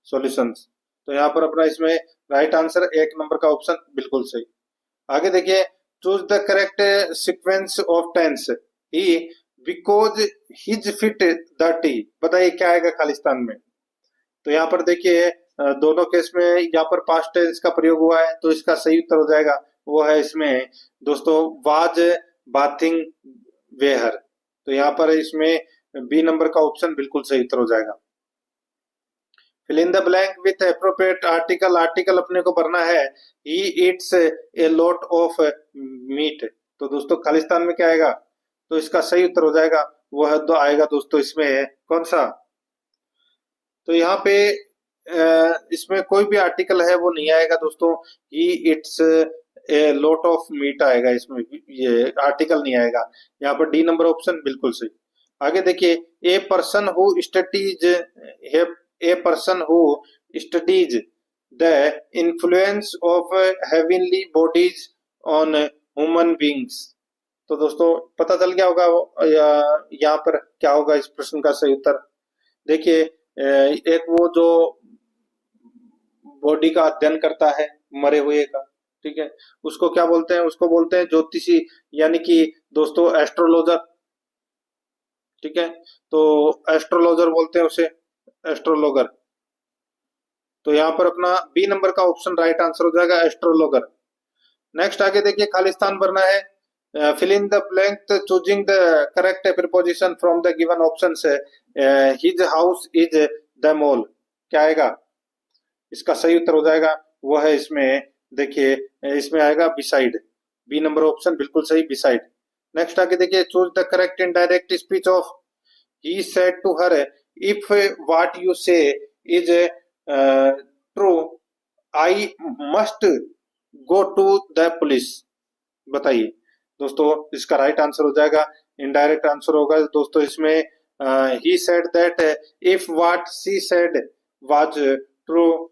A: सॉल्यूशंस। तो यहाँ पर अपना इसमें राइट आंसर एक नंबर का ऑप्शन बिल्कुल सही। आगे देखिए, choose the correct sequence of tense. He because his feet dirty, बताइए क्या आएगा खालिस्तान में। तो यहाँ पर देखिए दोनों केस में यहाँ पर पास्ट टेंस का प्रयोग हुआ है, तो इसका सही उत्तर हो जाएगा वो है इसमें दोस्तों वाज बाथिंग वेयर। तो यहाँ पर इसमें बी नंबर का ऑप्शन बिल्कुल सही उत्तर हो जाएगा। Fill in the blank with appropriate article, article अपने को भरना है he eats a lot of meat. तो दोस्तों खालिस्तान में क्या आएगा, तो इसका सही उत्तर हो जाएगा वो है तो आएगा दोस्तों इसमें कौन सा। तो यहाँ पे इसमें कोई भी आर्टिकल है वो नहीं आएगा दोस्तों, he eats a lot of meat आएगा इसमें, ये आर्टिकल नहीं आएगा। यहाँ पर डी नंबर ऑप्शन बिल्कुल सही। आगे देखिए a person who studies, a person who studies the influence of heavenly bodies on human beings. तो दोस्तों पता चल गया होगा यहाँ पर क्या होगा इस प्रश्न का सही उत्तर। देखिए एक वो जो बॉडी का अध्ययन करता है मरे हुए का, ठीक है, उसको क्या बोलते हैं, उसको बोलते हैं ज्योतिषी, यानी कि दोस्तों एस्ट्रोलॉजर, ठीक है। तो एस्ट्रोलॉजर बोलते हैं उसे, एस्ट्रोलॉगर। तो यहाँ पर अपना बी नंबर का ऑप्शन राइट आंसर हो जाएगा, एस्ट्रोलॉगर। नेक्स्ट आगे देखिए खालिस्तान भरना है, fill in the blank choosing the correct preposition from the given option से। His house is the mall, क्या आएगा, इसका सही उत्तर हो जाएगा वो है इसमें देखिए इसमें आएगा बिसाइड, बी नंबर ऑप्शन बिल्कुल सही, बिसाइड। नेक्स्ट आगे देखिए choose the correct indirect speech of he said to her if what you say is true I must go to the police. बताइए दोस्तों इसका राइट आंसर हो जाएगा, इनडायरेक्ट आंसर होगा दोस्तों इसमें he said that if what she said was true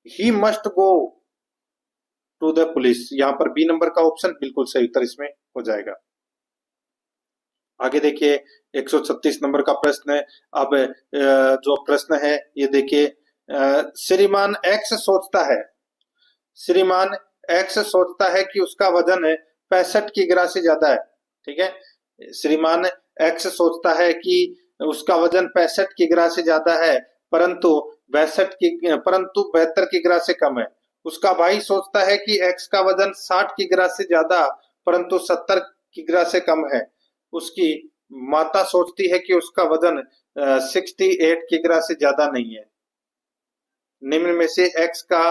A: he must go to the police. यहाँ पर बी नंबर का ऑप्शन बिल्कुल सही उत्तर इसमें हो जाएगा। आगे देखिए 136 नंबर का प्रश्न है। अब जो प्रश्न है ये देखिए, श्रीमान एक्स सोचता है, श्रीमान एक्स सोचता है कि उसका वजन 65 किग्रा से ज्यादा है, ठीक है। श्रीमान एक्स सोचता है कि उसका वजन 65 किग्रा से ज्यादा है, परंतु 72 किग्रा से कम है। उसका भाई सोचता है कि एक्स का वजन 60 किग्रा से ज्यादा परंतु 70 किग्रा से कम है। उसकी माता सोचती है कि उसका वजन 68 किग्रा से ज्यादा नहीं है। निम्न में से एक्स का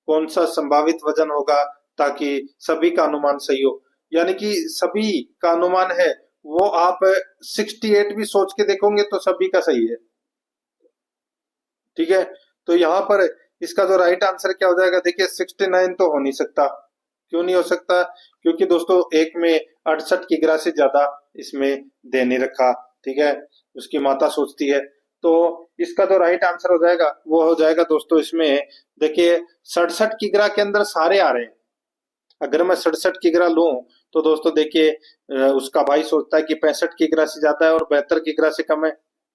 A: कौन सा संभावित वजन होगा ताकि सभी का अनुमान सही हो, यानी कि सभी का अनुमान है वो आप 68 भी सोच के देखोगे तो सभी का सही है, ठीक है। तो यहाँ पर इसका जो राइट आंसर क्या हो जाएगा, देखिए 69 तो हो नहीं सकता। क्यों नहीं हो सकता, क्योंकि दोस्तों एक में 68 किग्रा से ज्यादा इसमें दे नहीं रखा, ठीक है, उसकी माता सोचती है। तो इसका जो राइट आंसर हो जाएगा वो हो जाएगा दोस्तों इसमें देखिए 67 किग्रा के अंदर सारे आ रहे हैं। अगर मैं 67 किग्रा लूं तो दोस्तों देखिए उसका भाई सोचता है कि 65 किग्रा से ज्यादा है और 72 किग्रा से कम है,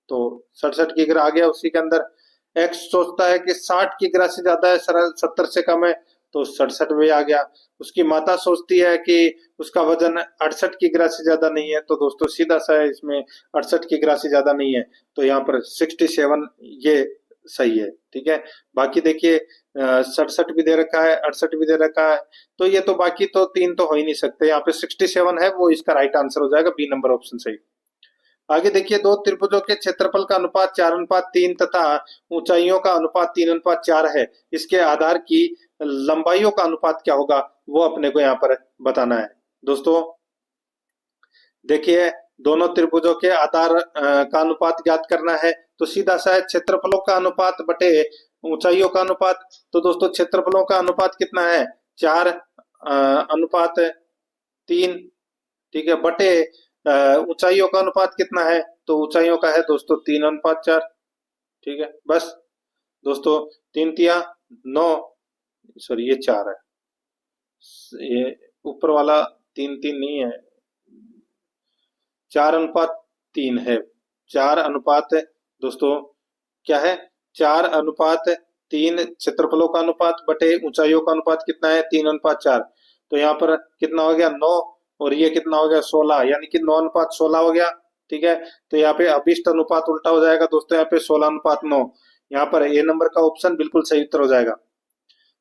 A: तो 67 किग्रा आ गया उसी के अंदर। एक्स सोचता है कि 60 किग्रा से ज्यादा है, 70 से कम है, तो 67 में आ गया। उसकी माता सोचती है कि उसका वजन 68 किग्रा से ज्यादा नहीं है, तो दोस्तों सीधा सा है इसमें 68 किग्रा से ज्यादा नहीं है, तो यहाँ पर 67 ये सही है, ठीक है। बाकी देखिए 67 भी दे रखा है, 68 भी दे रखा है, तो ये तो बाकी तो तीन तो हो ही नहीं सकते। यहाँ पे 67 है वो इसका राइट आंसर हो जाएगा, बी नंबर ऑप्शन सही। आगे देखिए दो त्रिभुजों के क्षेत्रफल का अनुपात 4:3 तथा ऊंचाइयों का अनुपात 3:4 है। इसके आधार की लंबाइयों का अनुपात क्या होगा वो अपने को यहाँ पर बताना है। दोस्तों देखिए दोनों त्रिभुजों के आधार का अनुपात ज्ञात करना है, तो सीधा सा है क्षेत्रफलों का अनुपात बटे ऊंचाइयों का अनुपात। तो दोस्तों क्षेत्रफलों का अनुपात कितना है, 4:3, ठीक है, बटे ऊंचाइयों का अनुपात कितना है, तो ऊंचाइयों का है दोस्तों 3:4, ठीक है। बस दोस्तों 3 तिया 9, सॉरी ये 4 है, ये ऊपर वाला 3 नहीं है, 4:3 है। 4 दोस्तों क्या है, 4:3 क्षेत्रफलों का अनुपात बटे ऊंचाइयों का अनुपात कितना है, 3:4। तो यहाँ पर कितना हो गया 9, और ये कितना हो गया 16, यानी कि 9:16 हो गया। ठीक है, तो यहाँ पे अभिष्ट अनुपात उल्टा हो जाएगा दोस्तों, यहाँ पे 16:9। यहाँ पर ए नंबर का ऑप्शन बिल्कुल सही उत्तर हो जाएगा।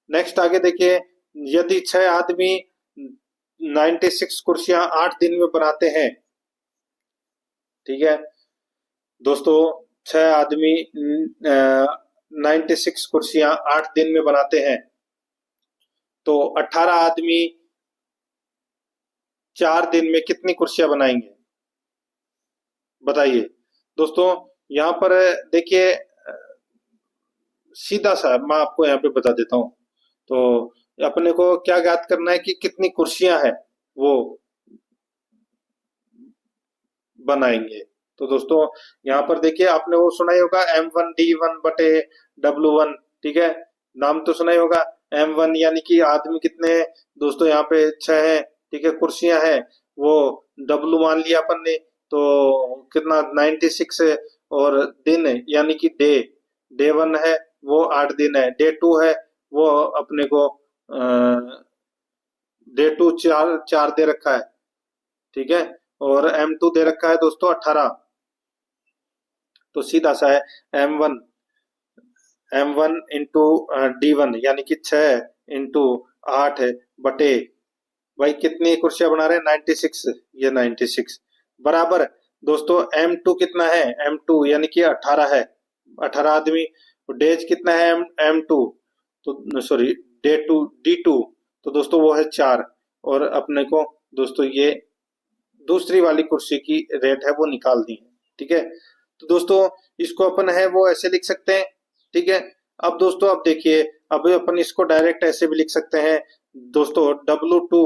A: नेक्स्ट आगे देखिए, यदि 6 आदमी 96 कुर्सियां 8 दिन में बनाते हैं। ठीक है दोस्तों, 6 आदमी 96 कुर्सियां 8 दिन में बनाते हैं, तो 18 आदमी 4 दिन में कितनी कुर्सियां बनाएंगे, बताइए दोस्तों। यहाँ पर देखिए, सीधा सा मैं आपको यहाँ पे बता देता हूँ। तो अपने को क्या ज्ञात करना है कि कितनी कुर्सियां हैं वो बनाएंगे। तो दोस्तों यहाँ पर देखिए, आपने वो सुना ही होगा M1D1 बटे W1। ठीक है, नाम तो सुना ही होगा। M1 यानी कि आदमी कितने हैं दोस्तों, यहाँ पे 6 है। ठीक है, कुर्सियां हैं, वो W मान लिया अपन ने, तो कितना 96 है। और दिन यानी कि डे 1 है वो 8 दिन है, डे 2 है वो अपने को डे 2 चार दे रखा है। ठीक है, और M2 दे रखा है दोस्तों 18। तो सीधा सा है M1 इंटू D1 यानी कि 6 इंटू 8 बटे, भाई कितनी कुर्सियां बना रहे हैं 96, ये 96 बराबर दोस्तों M2 कितना है, M2 यानी कि 18 है, 18 आदमी। डेज कितना है M2, तो सॉरी D2, तो दोस्तों वो है 4। और अपने को दोस्तों ये दूसरी वाली कुर्सी की रेट है वो निकाल दी है। ठीक है, तो दोस्तों इसको अपन है वो ऐसे लिख सकते हैं। ठीक है, अब दोस्तों अब देखिए, अब अपन इसको डायरेक्ट ऐसे भी लिख सकते हैं दोस्तों, W2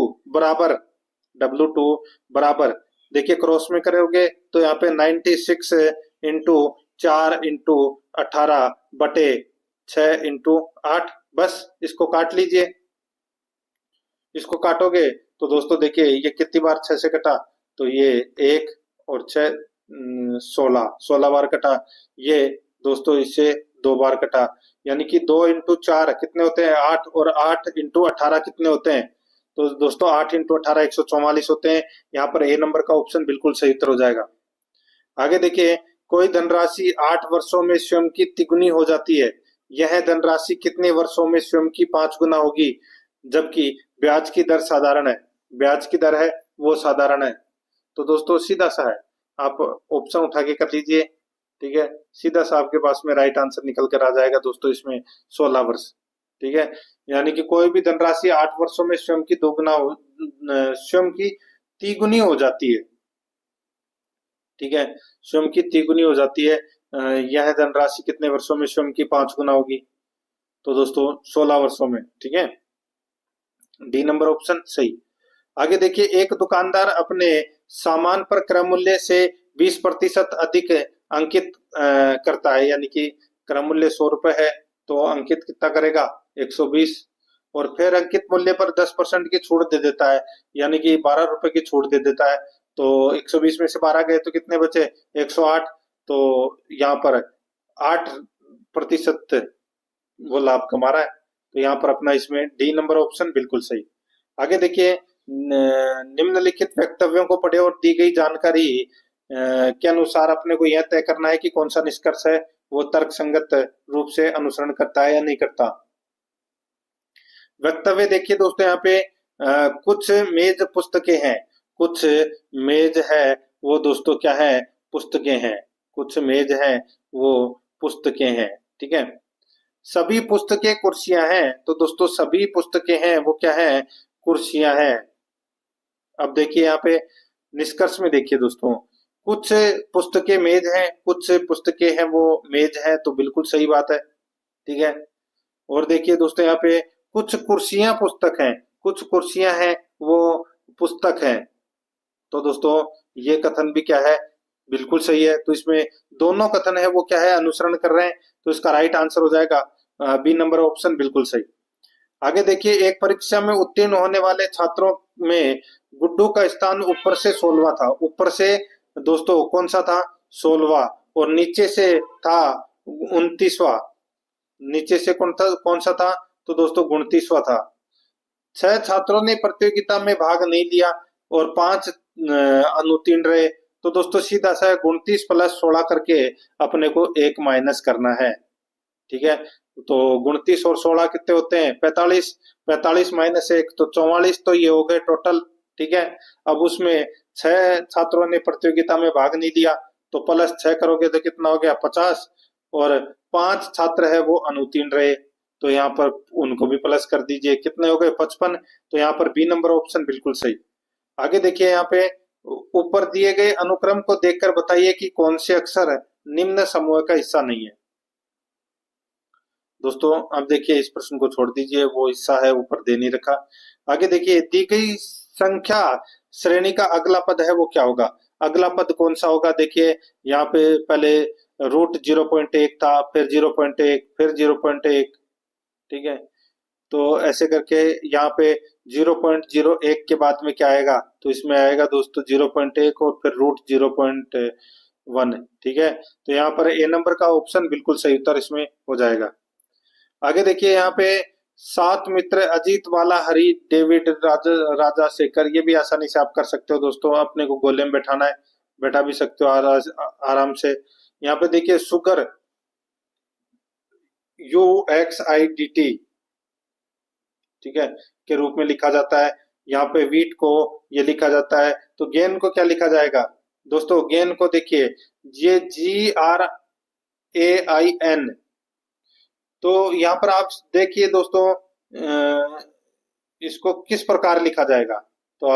A: बराबर देखिए क्रॉस में करोगे तो यहाँ पे 96 इंटू 4 इंटू 18 बटे 6 इंटू 8, बस इसको काट लीजिए। इसको काटोगे तो दोस्तों देखिए ये कितनी बार 6 से कटा, तो ये 1 और 6 16 बार कटा। ये दोस्तों इससे 2 बार कटा, यानी कि 2 इंटू 4 कितने होते हैं 8, और 8 इंटू 18 कितने होते हैं, तो दोस्तों 8 इंटू 18 144 होते हैं। यहाँ पर ए नंबर का ऑप्शन बिल्कुल सही उत्तर हो जाएगा। आगे देखिए, कोई धनराशि 8 वर्षों में स्वयं की तिगुनी हो जाती है, यह धनराशि कितने वर्षों में स्वयं की 5 गुना होगी, जबकि ब्याज की दर साधारण है, ब्याज की दर है वो साधारण है। तो दोस्तों सीधा सा है, आप ऑप्शन उठा के कर लीजिए। ठीक है, सीधा सा आपके पास में राइट आंसर निकल कर आ जाएगा दोस्तों, इसमें 16 वर्ष। ठीक है, यानी कि कोई भी धनराशि 8 वर्षों में स्वयं की स्वयं की तिगुनी हो जाती है। ठीक है, स्वयं की तिगुनी हो जाती है। यह धनराशि कितने वर्षों में स्वयं की 5 गुना होगी, तो दोस्तों 16 वर्षों में। ठीक है, डी नंबर ऑप्शन सही। आगे देखिए, एक दुकानदार अपने सामान पर क्रय मूल्य से 20% अधिक अंकित करता है, यानी कि क्रय मूल्य 100 रुपए है तो अंकित कितना करेगा 120, और फिर अंकित मूल्य पर 10% की छूट दे देता है, यानी कि 12 रुपए की छूट दे देता है। तो 120 में से 12 गए तो कितने बचे 108, तो यहाँ पर 8% वो लाभ कमा रहा है। तो यहाँ पर अपना इसमें डी नंबर ऑप्शन बिल्कुल सही। आगे देखिए, निम्नलिखित वक्तव्यों को पढ़े और दी गई जानकारी के अनुसार अपने को यह तय करना है कि कौन सा निष्कर्ष है वो तर्कसंगत रूप से अनुसरण करता है या नहीं करता। वक्तव्य देखिए दोस्तों, यहाँ पे कुछ मेज पुस्तकें हैं, कुछ मेज है वो दोस्तों क्या है पुस्तकें हैं, कुछ मेज है वो पुस्तकें हैं। ठीक है, सभी पुस्तकें कुर्सियां हैं, तो दोस्तों सभी पुस्तकें हैं वो क्या है कुर्सियां हैं। अब देखिए यहाँ पे निष्कर्ष में देखिए दोस्तों, कुछ पुस्तकें मेज हैं, कुछ पुस्तकें हैं वो मेज है, तो बिल्कुल सही बात है। ठीक है, और देखिए दोस्तों यहाँ पे कुछ कुर्सियां पुस्तक हैं, कुछ कुर्सियां हैं वो पुस्तक हैं, तो दोस्तों ये कथन भी क्या है बिल्कुल सही है। तो इसमें दोनों कथन है वो क्या है अनुसरण कर रहे हैं, तो इसका राइट आंसर हो जाएगा बी नंबर ऑप्शन बिल्कुल सही। आगे देखिए, एक परीक्षा में उत्तीर्ण होने वाले छात्रों में गुड्डू का स्थान ऊपर से 16वां था, ऊपर से दोस्तों कौन सा था 16वां, और नीचे से था 29वां, नीचे से कौन सा था तो दोस्तों 29वां था। 6 छात्रों ने प्रतियोगिता में भाग नहीं लिया, और 5 अनुत्तीर्ण रहे। तो दोस्तों सीधा सा 29 प्लस 16 करके अपने को 1 माइनस करना है। ठीक है, तो 29 और 16 कितने होते हैं? 45। 45 माइनस 1 तो 44। तो ये हो गए टोटल। ठीक है, अब उसमें 6 छात्रों ने प्रतियोगिता में भाग नहीं लिया, तो प्लस 6 करोगे तो कितना हो गया? 50। और 5 छात्र है वो अनुत्तीर्ण रहे, तो यहाँ पर उनको भी प्लस कर दीजिए। कितने हो गए? 55। तो यहाँ पर बी नंबर ऑप्शन बिल्कुल सही। आगे देखिए, यहाँ पे ऊपर दिए गए अनुक्रम को देखकर बताइए कि कौन से अक्षर निम्न समूह का हिस्सा नहीं है। दोस्तों अब देखिए, इस प्रश्न को छोड़ दीजिए, वो हिस्सा है ऊपर दे नहीं रखा। आगे देखिए, दी गई संख्या श्रेणी का अगला पद है वो क्या होगा? अगला पद कौन सा होगा? देखिए यहाँ पे पहले रूट 0.1 था, फिर 0.1, फिर 0.1। ठीक है, तो ऐसे करके यहाँ पे 0.01 के बाद में क्या आएगा? तो इसमें आएगा दोस्तों 0.1 और फिर रूट 0.1। ठीक है, तो यहाँ पर ए नंबर का ऑप्शन बिल्कुल सही उत्तर इसमें हो जाएगा। आगे देखिए, यहाँ पे 7 मित्र अजीत, वाला, हरी, डेविड, राजा, शेखर, ये भी आसानी से आप कर सकते हो दोस्तों। अपने को गोले में बैठाना है, बैठा भी सकते हो आराम से। यहाँ पे देखिए, शुगर UXIDT, ठीक है, के रूप में लिखा जाता है। यहाँ पे वीट को ये लिखा जाता है। तो गेन को क्या लिखा जाएगा दोस्तों? गेन को देखिए, ये GRAIN। तो यहाँ पर आप देखिए दोस्तों, इसको किस प्रकार लिखा जाएगा? तो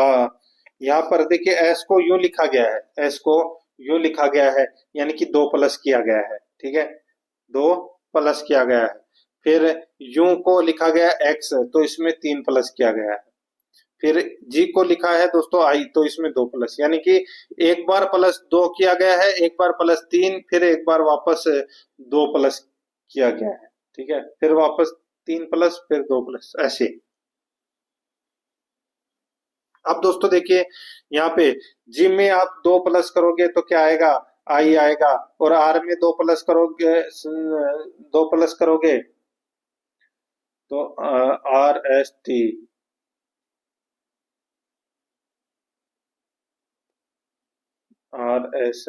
A: यहाँ पर देखिए, एस को यूं लिखा गया है, एस को यूं लिखा गया है, यानी कि 2 प्लस किया गया है। ठीक है, 2 प्लस किया गया है। फिर यू को लिखा गया एक्स, तो इसमें 3 प्लस किया गया है। फिर जी को लिखा है दोस्तों आई, तो इसमें 2 प्लस, यानी कि एक बार प्लस 2 किया गया है, एक बार प्लस 3, फिर एक बार वापस 2 प्लस किया गया है। ठीक है, फिर वापस 3 प्लस, फिर 2 प्लस, ऐसे। अब दोस्तों देखिए, यहाँ पे जी में आप 2 प्लस करोगे तो क्या आएगा? आई आएगा। और आर में 2 प्लस करोगे, 2 प्लस करोगे तो RST। RS,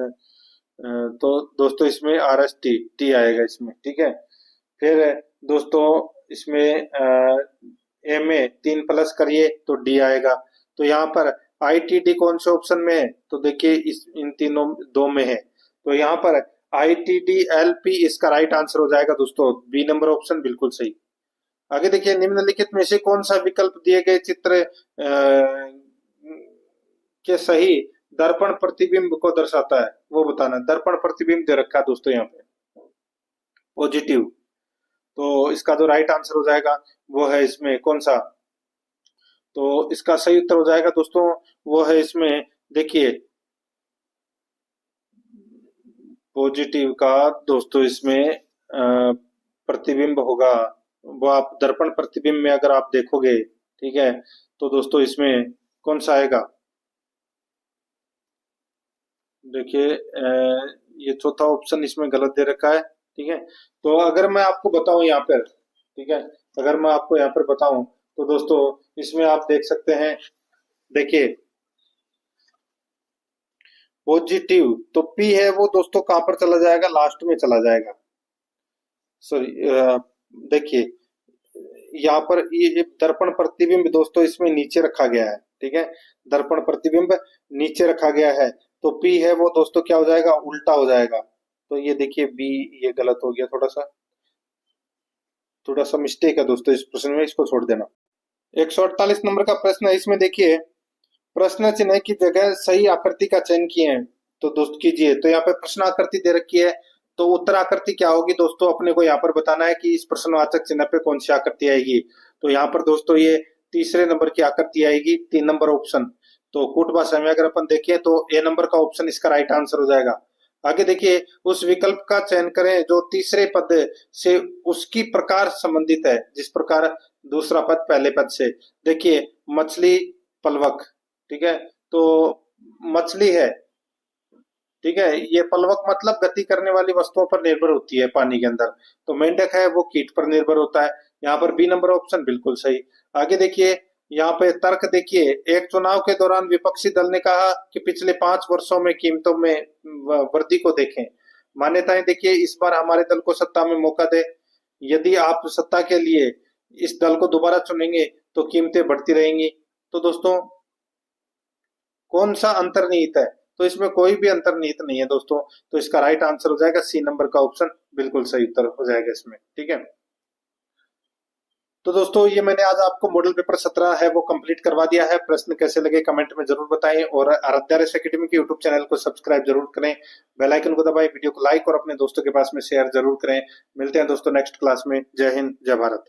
A: तो दोस्तों इसमें RST टी आएगा इसमें। ठीक है, फिर दोस्तों इसमें ए में 3 प्लस करिए तो डी आएगा। तो यहाँ पर ITD कौन से ऑप्शन में है? तो देखिए, इस इन तीनों 2 में है, तो यहाँ पर ITDLP इसका राइट आंसर हो जाएगा दोस्तों। बी नंबर ऑप्शन बिल्कुल सही। आगे देखिए, निम्नलिखित में से कौन सा विकल्प दिए गए चित्र के सही दर्पण प्रतिबिंब को दर्शाता है वो बताना। दर्पण प्रतिबिंब दे रखा है दोस्तों यहाँ पे, पॉजिटिव। तो इसका जो राइट आंसर हो जाएगा वो है इसमें कौन सा? तो इसका सही उत्तर हो जाएगा दोस्तों, वो है इसमें, देखिए पॉजिटिव का दोस्तों इसमें प्रतिबिंब होगा वो, आप दर्पण प्रतिबिंब में अगर आप देखोगे, ठीक है, तो दोस्तों इसमें कौन सा आएगा? देखिए ये चौथा ऑप्शन इसमें गलत दे रखा है। ठीक है, तो अगर मैं आपको बताऊं यहाँ पर, ठीक है, अगर मैं आपको यहाँ पर बताऊं तो दोस्तों इसमें आप देख सकते हैं, देखिए पॉजिटिव, तो पी है वो दोस्तों कहां पर चला जाएगा? लास्ट में चला जाएगा। सॉरी, देखिए यहाँ पर ये दर्पण प्रतिबिंब दोस्तों इसमें नीचे रखा गया है। ठीक है, दर्पण प्रतिबिंब नीचे रखा गया है, तो पी है वो दोस्तों क्या हो जाएगा? उल्टा हो जाएगा। तो ये देखिए बी, ये गलत हो गया, थोड़ा सा मिस्टेक है दोस्तों इस प्रश्न में, इसको छोड़ देना। 148 नंबर का प्रश्न है, इसमें देखिए प्रश्न चिन्ह की जगह सही आकृति का चयन किए हैं, तो दोस्त कीजिए। तो यहाँ पे प्रश्न आकृति दे रखी है, तो उत्तर आकृति क्या होगी दोस्तों? अपने को यहाँ पर बताना है कि इस प्रश्नवाचक चिन्ह पे कौन सी आकृति आएगी। तो यहाँ पर दोस्तों ये तीसरे नंबर की आकृति आएगी, 3 नंबर ऑप्शन। तो कूट भाषा में अगर अपन देखें तो ए नंबर का ऑप्शन इसका राइट आंसर हो जाएगा। आगे देखिए, उस विकल्प का चयन करें जो तीसरे पद से उसकी प्रकार संबंधित है जिस प्रकार दूसरा पद पहले पद से। देखिए मछली, पलवक, ठीक है, तो मछली है, ठीक है, ये पलवक मतलब गति करने वाली वस्तुओं पर निर्भर होती है पानी के अंदर। तो मेंढक है वो कीट पर निर्भर होता है। यहाँ पर बी नंबर ऑप्शन बिल्कुल सही। आगे देखिए, यहाँ पे तर्क देखिए, एक चुनाव के दौरान विपक्षी दल ने कहा कि पिछले 5 वर्षों में कीमतों में वृद्धि को देखें। मान्यताएं देखिए, इस बार हमारे दल को सत्ता में मौका दे। यदि आप सत्ता के लिए इस दल को दोबारा चुनेंगे तो कीमतें बढ़ती रहेंगी। तो दोस्तों, कौन सा अंतर्निहित है? तो इसमें कोई भी अंतर्निहित नहीं है दोस्तों। तो इसका राइट आंसर हो जाएगा सी नंबर का ऑप्शन, बिल्कुल सही उत्तर हो जाएगा इसमें। ठीक है, तो दोस्तों ये मैंने आज आपको मॉडल पेपर 17 है वो कंप्लीट करवा दिया है। प्रश्न कैसे लगे कमेंट में जरूर बताएं, और आराध्या रेस एकेडमी के यूट्यूब चैनल को सब्सक्राइब जरूर करें, बेल आइकन को दबाएं, वीडियो को लाइक और अपने दोस्तों के पास में शेयर जरूर करें। मिलते हैं दोस्तों नेक्स्ट क्लास में। जय हिंद, जय भारत।